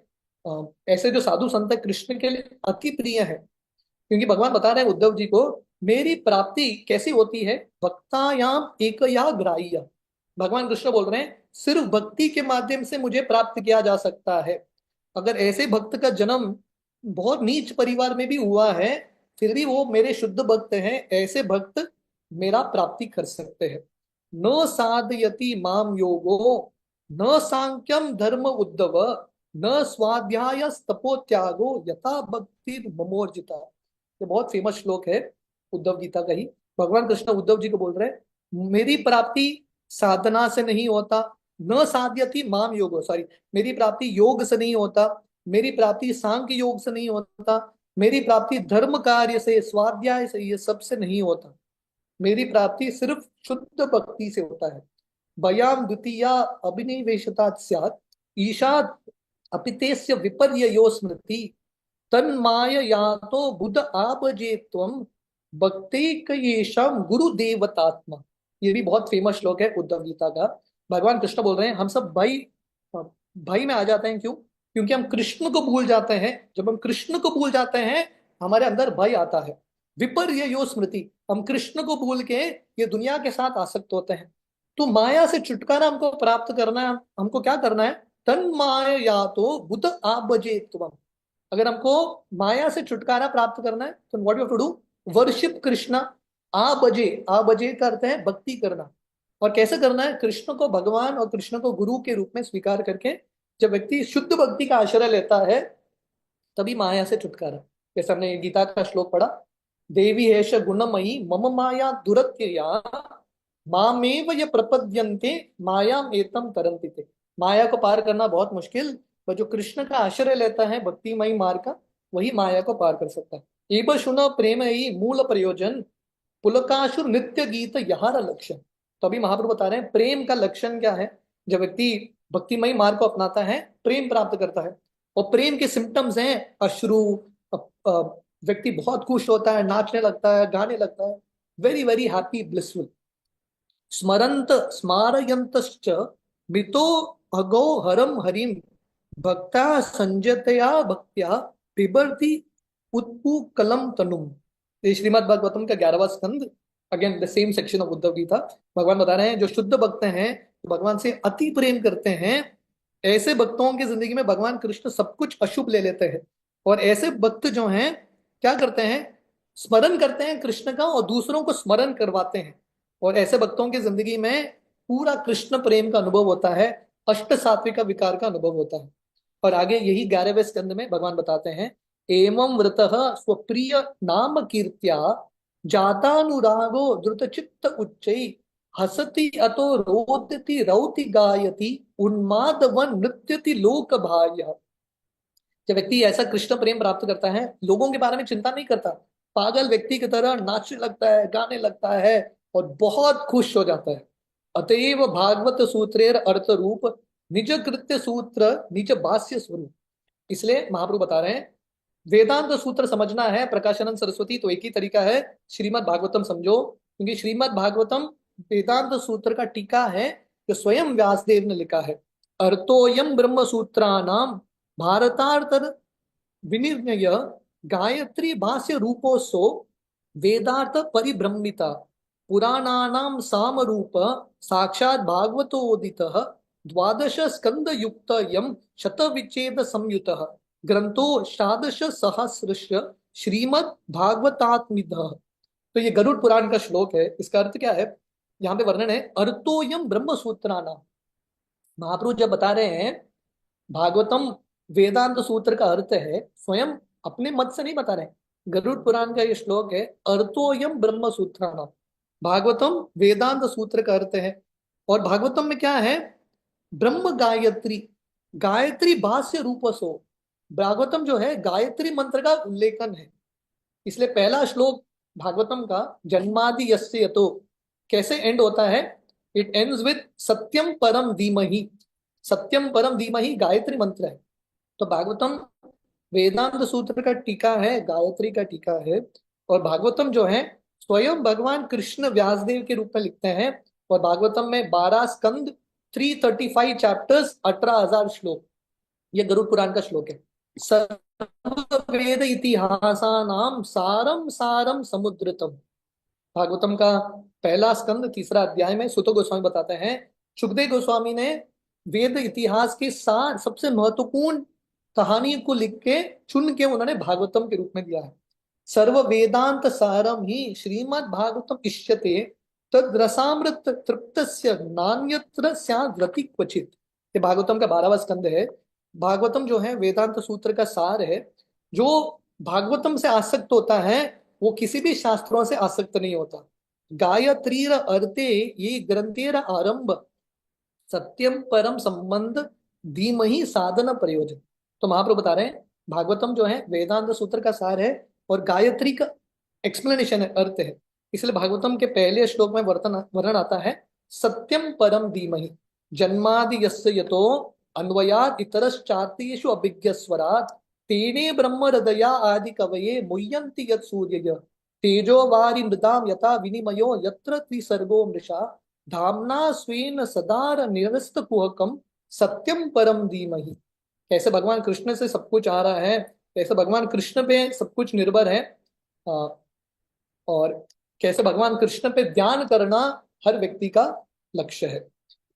ऐसे जो साधु संत कृष्ण के लिए अति प्रिय है। क्योंकि भगवान बता रहे हैं उद्धव जी को मेरी प्राप्ति कैसी होती है, भक्तायाम एकया ग्राह्य। भगवान कृष्ण बोल रहे हैं सिर्फ भक्ति के माध्यम से मुझे प्राप्त किया जा सकता है। अगर ऐसे भक्त का जन्म बहुत नीच परिवार में भी हुआ है फिर भी वो मेरे शुद्ध भक्त हैं, ऐसे भक्त मेरा प्राप्ति कर सकते हैं। न साधयति माम योगो न सांख्यम धर्म उद्धव न स्वाध्याय तपोत्यागो यथा भक्ति ममोर्जिता। ये बहुत फेमस श्लोक है उद्धव गीता का ही। भगवान कृष्ण उद्धव जी को बोल रहे हैं मेरी प्राप्ति साधना से नहीं होता, न साध्यति माम योगो, सॉरी, मेरी प्राप्ति योग से नहीं होता, मेरी प्राप्ति सांख्य योग से नहीं होता, मेरी प्राप्ति धर्म कार्य से स्वाध्याय से ये सब से नहीं होता। मेरी प्राप्ति सिर्फ शुद्ध भक्ति से होता है। भयाम द्वितीया अभिनिवेशता स्यात् ईशाद अपितेस्य विपर्ययो स्मृति तन्माय यातो बुध आभजे त्वम भक्तिकयेषाम गुरु देवतात्मा। ये भी बहुत फेमस श्लोक है उद्धव गीता का। भगवान कृष्ण बोल रहे हैं हम सब भाई में आ जाते हैं। क्यों? क्योंकि हम कृष्ण को भूल जाते हैं। जब हम कृष्ण को भूल जाते हैं हमारे अंदर भय आता है। विपर्ययो स्मृति, हम कृष्ण को भूल के ये दुनिया के साथ आसक्त होते हैं। तो माया से छुटकारा हमको प्राप्त करना है। हमको क्या करना है? तन माया तो बुध आभजे त्वम। अगर हमको माया से छुटकारा प्राप्त करना है तो what you have to do? Worship Krishna. आभजे, आभजे का अर्थ है भक्ति करना। और कैसे करना है? कृष्ण को भगवान और कृष्ण को गुरु के रूप में स्वीकार करके जब व्यक्ति शुद्ध भक्ति का आश्रय लेता है तभी माया से छुटकारा। जैसे हमने गीता का श्लोक पढ़ा, देवी हेश गुणमयी मम माया दुरत्यया मामेव ये प्रपद्यन्ते मायाम एतम तरन्ति ते। माया को पार करना बहुत मुश्किल, पर जो कृष्ण का आश्रय लेता है भक्तिमय मार्ग का वही माया को पार कर सकता है। एब शुन प्रेम ही मूल प्रयोजन पुलकासुर नित्य गीत यहार लक्षण। तो अभी महाप्रभु बता रहे हैं प्रेम का लक्षण क्या है। जब व्यक्ति भक्तिमय मार्ग को अपनाता है प्रेम प्राप्त करता है। और प्रेम के सिम्टम्स हैं अश्रु, व्यक्ति बहुत खुश होता है, नाचने लगता है, गाने लगता है, वेरी वेरी हैप्पी ब्लिसफुल। स्मरंत स्मारयंतश्च मितो अगो हरम हरिम भक्ता संजतया भक्त्या पिबर्ति उत्पुकलम तनुम। ये श्रीमद् भागवतम का 11वां स्कंद, again the same section of Uddhava Gita. भगवान बता रहे हैं जो शुद्ध भक्त हैं भगवान से अति प्रेम करते हैं, ऐसे भक्तों की जिंदगी में भगवान कृष्ण सब कुछ अशुभ ले लेते हैं। और ऐसे भक्त जो हैं क्या करते हैं? स्मरण करते हैं कृष्ण का और दूसरों को स्मरण करवाते हैं। और ऐसे भक्तों की जिंदगी में पूरा कृष्ण प्रेम का अनुभव होता है, अष्ट सात्विक विकार का अनुभव होता है। और आगे यही 11वें स्कंद में भगवान बताते हैं एवं व्रतः स्वप्रिय नाम कीर्त्या जातानुरागो द्रुतचित्त उच्चै हसति अतो रोदति रौति गायति उन्मादवन नृत्यति लोक भार्य। जब व्यक्ति ऐसा कृष्ण प्रेम प्राप्त करता है लोगों के बारे में चिंता नहीं करता, पागल व्यक्ति की तरह नाचने लगता है, गाने लगता है और बहुत खुश हो जाता है। अतएव भागवत सूत्रेर अर्थ रूप निज कृत्य सूत्र निज भाष्य स्वरूप। इसलिए महाप्रभु बता रहे हैं वेदांत सूत्र समझना है प्रकाशानंद सरस्वती तो एक ही तरीका है, श्रीमद् भागवतम समझो। क्योंकि श्रीमद् भागवतम वेदांत सूत्र का टीका है जो स्वयं व्यासदेव ने लिखा है। अर्थोयम ब्रह्म सूत्राणाम भारतार्थ विनिर्णय गायत्री भाष्य रूपोसो वेदार्थ परिब्रह्मिता पुराणानाम साम रूप साक्षात भागवतोदितः द्वादश स्कंद युक्त यम शतविच्छेद संयुतः ग्रंथो षादश सहस्रस्य श्रीमद् भागवतात्मिदः। तो ये गरुड़ पुराण का श्लोक है। इसका अर्थ क्या है? यहाँ पे वर्णन है अर्थोयम ब्रह्म सूत्राना। महाप्रभु जब बता रहे हैं भागवतम वेदांत सूत्र का अर्थ है, स्वयं अपने मत से नहीं बता रहे हैं। गरुड़ पुराण का ये श्लोक है, अर्थोयम ब्रह्म सूत्राना। भागवतम वेदांत सूत्र का अर्थ है। और भागवतम में क्या है, ब्रह्म गायत्री, गायत्री भाष्य रूपसो। भागवतम जो है गायत्री मंत्र का उल्लेखन है। इसलिए पहला श्लोक भागवतम का जन्मादि यस्य यतो कैसे एंड होता है, इट एंड्स विद सत्यम परम धीमहि। सत्यम परम धीमहि गायत्री मंत्र है। तो भागवतम वेदांत सूत्र का टीका है, गायत्री का टीका है। और भागवतम जो है स्वयं भगवान कृष्ण व्यासदेव के रूप में लिखते हैं। और भागवतम में 12 स्कंद, 335 चैप्टर्स, 18,000 श्लोक। ये गरुड़ पुराण का श्लोक है। सर्ववेद इतिहासानाम सारम सारम समुद्रतम। भागवतम का पहला स्कंद 3रा अध्याय में सुतो गोस्वामी बताते हैं, सुखदेव गोस्वामी ने वेद इतिहास के सार सबसे महत्वपूर्ण कहानी को लिख के चुन के उन्होंने भागवतम के रूप में दिया है। सर्व वेदांत सारम ही श्रीमद् भागवतम इष्यते तद रसामृत तृप्तस्य नान्यत्र स्याद्रति क्वचित। ये भागवतम का 12वां स्कंद है। भागवतम जो है वेदांत सूत्र का सार है। जो भागवतम से आसक्त होता है वो किसी भी शास्त्रों से आसक्त नहीं होता। गायत्रीर अर्थे ये ग्रंथेर आरंभ सत्यम परम संबंध धीमहि साधन प्रयोजन। तो महाप्रभु बता रहे हैं भागवतम जो है वेदांत सूत्र का सार है और गायत्री का एक्सप्लेनेशन है, अर्थ है। इसलिए भागवतम के पहले श्लोक में वर्णन आता है सत्यम परम धीमहि जन्मादि यस्य यतो अन्वयात् इतरश्चार्तेषु अभिज्ञस्वरात् तेने ब्रह्म हृदया आदि कवये मुह्यन्ति यत् सूर्यय तेजो वारि मृदाम यथा विनिमयो यत्र त्रिसर्गो मृषा धाम्ना स्वेन सदार निरस्त कुहकम सत्यम परम धीमहि। कैसे भगवान कृष्ण से सब कुछ आ रहा है, कैसे भगवान कृष्ण पे सब कुछ निर्भर है, और कैसे भगवान कृष्ण पे ध्यान करना हर व्यक्ति का लक्ष्य है।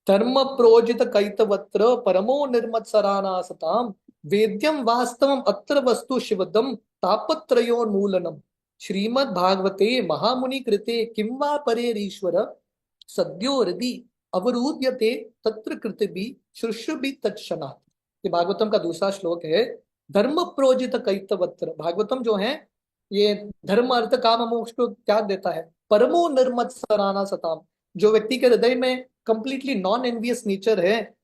धर्म प्रोजित कैतवत्र परमो निर्मत्सराना सताम वेद्यम वास्तवम अत्र वस्तु शिवदम तापत्रयोन्मूलनम श्रीमद् भागवते महामुनि कृते किं वा परेरीश्वर सद्यो हृदि अवरुध्यते तत्र कृतिभि शुश्रुभि तत्क्षणात्। ये भागवतम का दूसरा श्लोक है। धर्म प्रोजित कैतवत्र, भागवतम जो है ये धर्म अर्थ काम मोक्ष को त्याग देता है। परमो निर्मत्सराना सताम, जो व्यक्ति के हृदय में कंप्लीटली नॉन एनवियस नेचर है,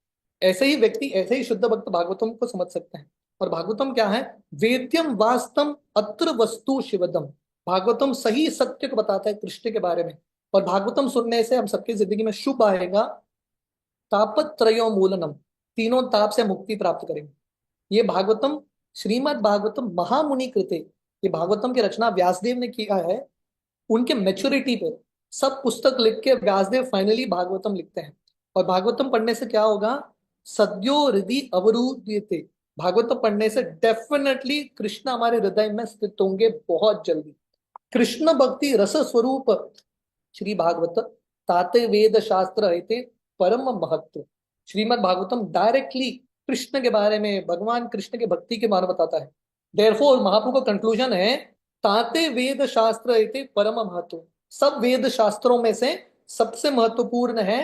ऐसे ही व्यक्ति, ऐसे ही शुद्ध भक्त भागवतम को समझ सकते हैं। और भागवतम क्या है, वेद्यम वास्तव अत्र वस्तु शिवदम, भागवतम सही सत्य को बताता है कृष्ण के बारे में। और भागवतम सुनने से हम सबकी जिंदगी में शुभ आएगा। तापत्रयो मूलनम, तीनों ताप से मुक्ति प्राप्त करेंगे। ये भागवतम श्रीमद् भागवतम महामुनि कृते, ये भागवतम की रचना व्यासदेव ने किया है। उनके मैच्योरिटी पे सब पुस्तक लिख के व्यासदेव फाइनली भागवतम लिखते हैं। और भागवतम पढ़ने से क्या होगा, सद्यो हृदय अवरुध्यते, भागवतम पढ़ने से डेफिनेटली कृष्ण हमारे हृदय में स्थित होंगे बहुत जल्दी। कृष्ण भक्ति रस स्वरूप श्री भागवत ताते वेद शास्त्र रहते परम महत्व। श्रीमद् भागवतम डायरेक्टली कृष्ण के बारे में, भगवान कृष्ण के भक्ति के बारे में बताता है। देयरफॉर महाप्रभु का कंक्लूजन है ताते वेद शास्त्र रहते परम महत्व, सब वेद शास्त्रों में से सबसे महत्वपूर्ण है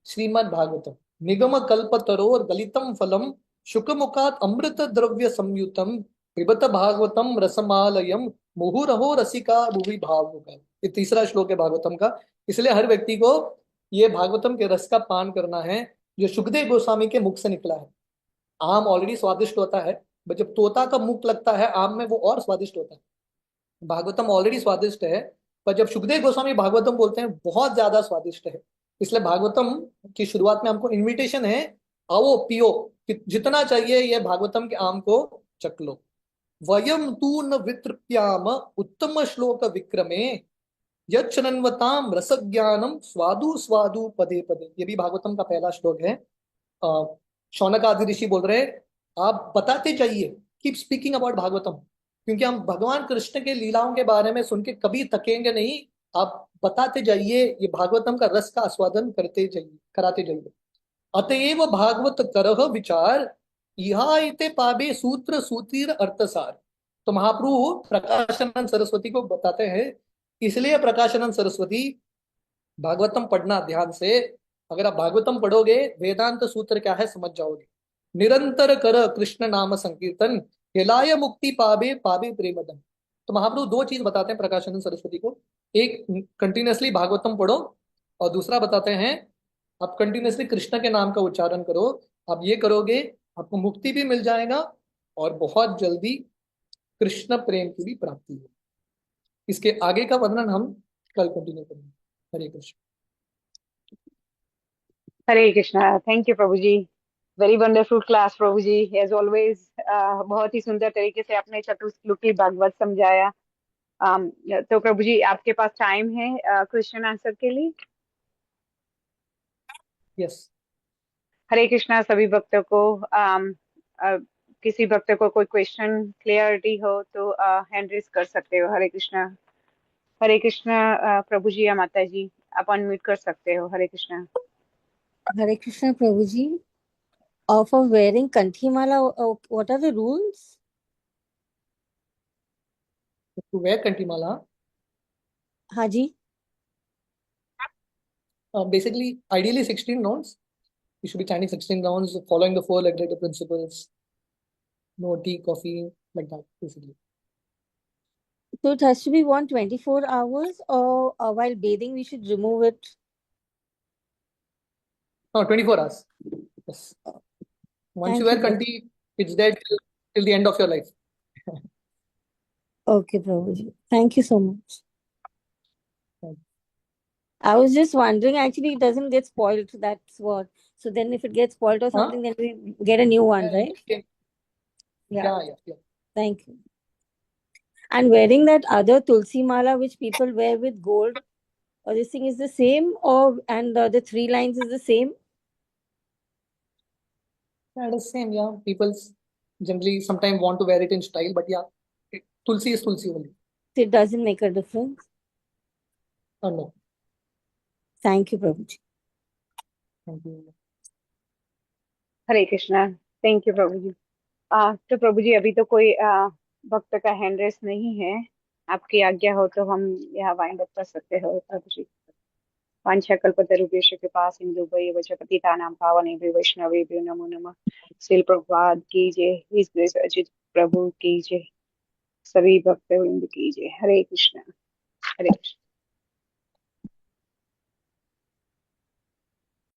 श्रीमद् भागवतम। निगम कल्प तरोर गलितम फलम शुकमुखात अमृत द्रव्य संयुतम पिबत भागवतम रसमालयम मुहुरहो रसिका भुवि भावुक। ये तीसरा श्लोक है भागवतम का। इसलिए हर व्यक्ति को ये भागवतम के रस का पान करना है जो सुखदेव गोस्वामी के मुख से निकला है। आम ऑलरेडी स्वादिष्ट होता है, बट जब तोता का मुख लगता है आम में वो और स्वादिष्ट होता है। भागवतम ऑलरेडी स्वादिष्ट है, पर जब सुखदेव गोस्वामी भागवतम बोलते हैं बहुत ज्यादा स्वादिष्ट है। इसलिए भागवतम की शुरुआत में हमको इनविटेशन है, आओ पियो, जितना चाहिए ये भागवतम के आम को चख लो। वयम तू न वितृप्याम उत्तम श्लोक विक्रमे यच्छनन्वताम रसज्ञानम स्वादु स्वादु पदे पदे। ये भी भागवतम का पहला श्लोक है। शौनक आदि ऋषि बोल रहे हैं आप बताते जाइए, कीप स्पीकिंग अबाउट भागवतम, क्योंकि हम भगवान कृष्ण के लीलाओं के बारे में सुन के कभी थकेंगे नहीं। आप बताते जाइए, ये भागवतम का रस का आस्वादन करते जाइए, कराते जाइए। अतएव भागवत करह विचार इहाइते पाबे सूत्र सूतिर अर्थसार। तो महाप्रभु प्रकाशानंद सरस्वती को बताते हैं, इसलिए प्रकाशानंद सरस्वती भागवतम पढ़ना ध्यान से। अगर आप भागवतम पढ़ोगे, वेदांत सूत्र क्या है समझ जाओगे। निरंतर कर कृष्ण नाम संकीर्तन, हिलाय मुक्ति पावे पावे प्रेमदम। तो महाप्रभु दो चीज बताते हैं प्रकाशानंद सरस्वती को। एक, कंटिन्यूअसली भागवतम पढ़ो, और दूसरा बताते हैं आप कंटिन्यूअसली कृष्ण के नाम का उच्चारण करो। आप ये करोगे, आपको मुक्ति भी मिल जाएगा, और बहुत जल्दी कृष्ण प्रेम की भी प्राप्ति है। इसके आगे का वर्णन हम कल कंटिन्यू करेंगे। हरे कृष्ण। हरे कृष्णा। थैंक यू प्रभु जी। वेरी वंडरफुल क्लास प्रभु जी, एज ऑलवेज। बहुत ही सुंदर तरीके से आपने चतुश्लोकी भागवत समझाया। तो प्रभु जी, आपके पास टाइम है क्वेश्चन आंसर के लिए? यस। हरे कृष्णा सभी भक्तों को। किसी भक्त को कोई क्वेश्चन क्लियरिटी हो तो हैंड रेज कर सकते हो। हरे कृष्णा। हरे कृष्णा। प्रभु जी या माता जी, आप अनम्यूट कर सकते हो। हरे Krishna. Hare Krishna Prabhuji. For wearing Kanthi Mala, what are the rules? To wear कंठीमाला, हाँ जी. basically ideally 16 rounds. You should be chanting 16 rounds following the four legislative principles. No tea, coffee, like that basically. So it has to be worn 24 hours, or while bathing we should remove it. No, 24 hours. Yes. Once you Thank you, wear Prabhu. kanti, it's there till the end of your life. Okay, Prabhuji. Thank you so much. I was just wondering, actually, it doesn't get spoiled. That's what. So then, if it gets spoiled or Huh? something, then we get a new one, Yeah, right? yeah, Yeah. yeah. Thank you. And wearing that other Tulsi Mala, which people wear with gold, or this thing is the same, or and the three lines is the same. Yeah, it is same. Yeah, people generally sometimes want to wear it in style, but yeah, tulsi is tulsi only. It doesn't make a difference. No. Thank you, Prabhuji. Thank you. हरे Krishna. Thank you प्रभु जी। तो प्रभु जी, अभी तो कोई भक्त का हैंड रेस नहीं है। आपकी आज्ञा हो तो हम यहाँ वाइंड अप कर सकते हो प्रभु जी। वाञ्छाकल्पतरुभ्यश्च कृपा सिन्धुभ्यैव च पतितानां पावनेभ्यो वैष्णवेभ्यो नमो नमः। श्रील प्रभुपाद की जय। हिज ग्रेस अजित प्रभु की जय। सभी भक्त वृंद की जय। हरे कृष्णा। हरे कृष्णा।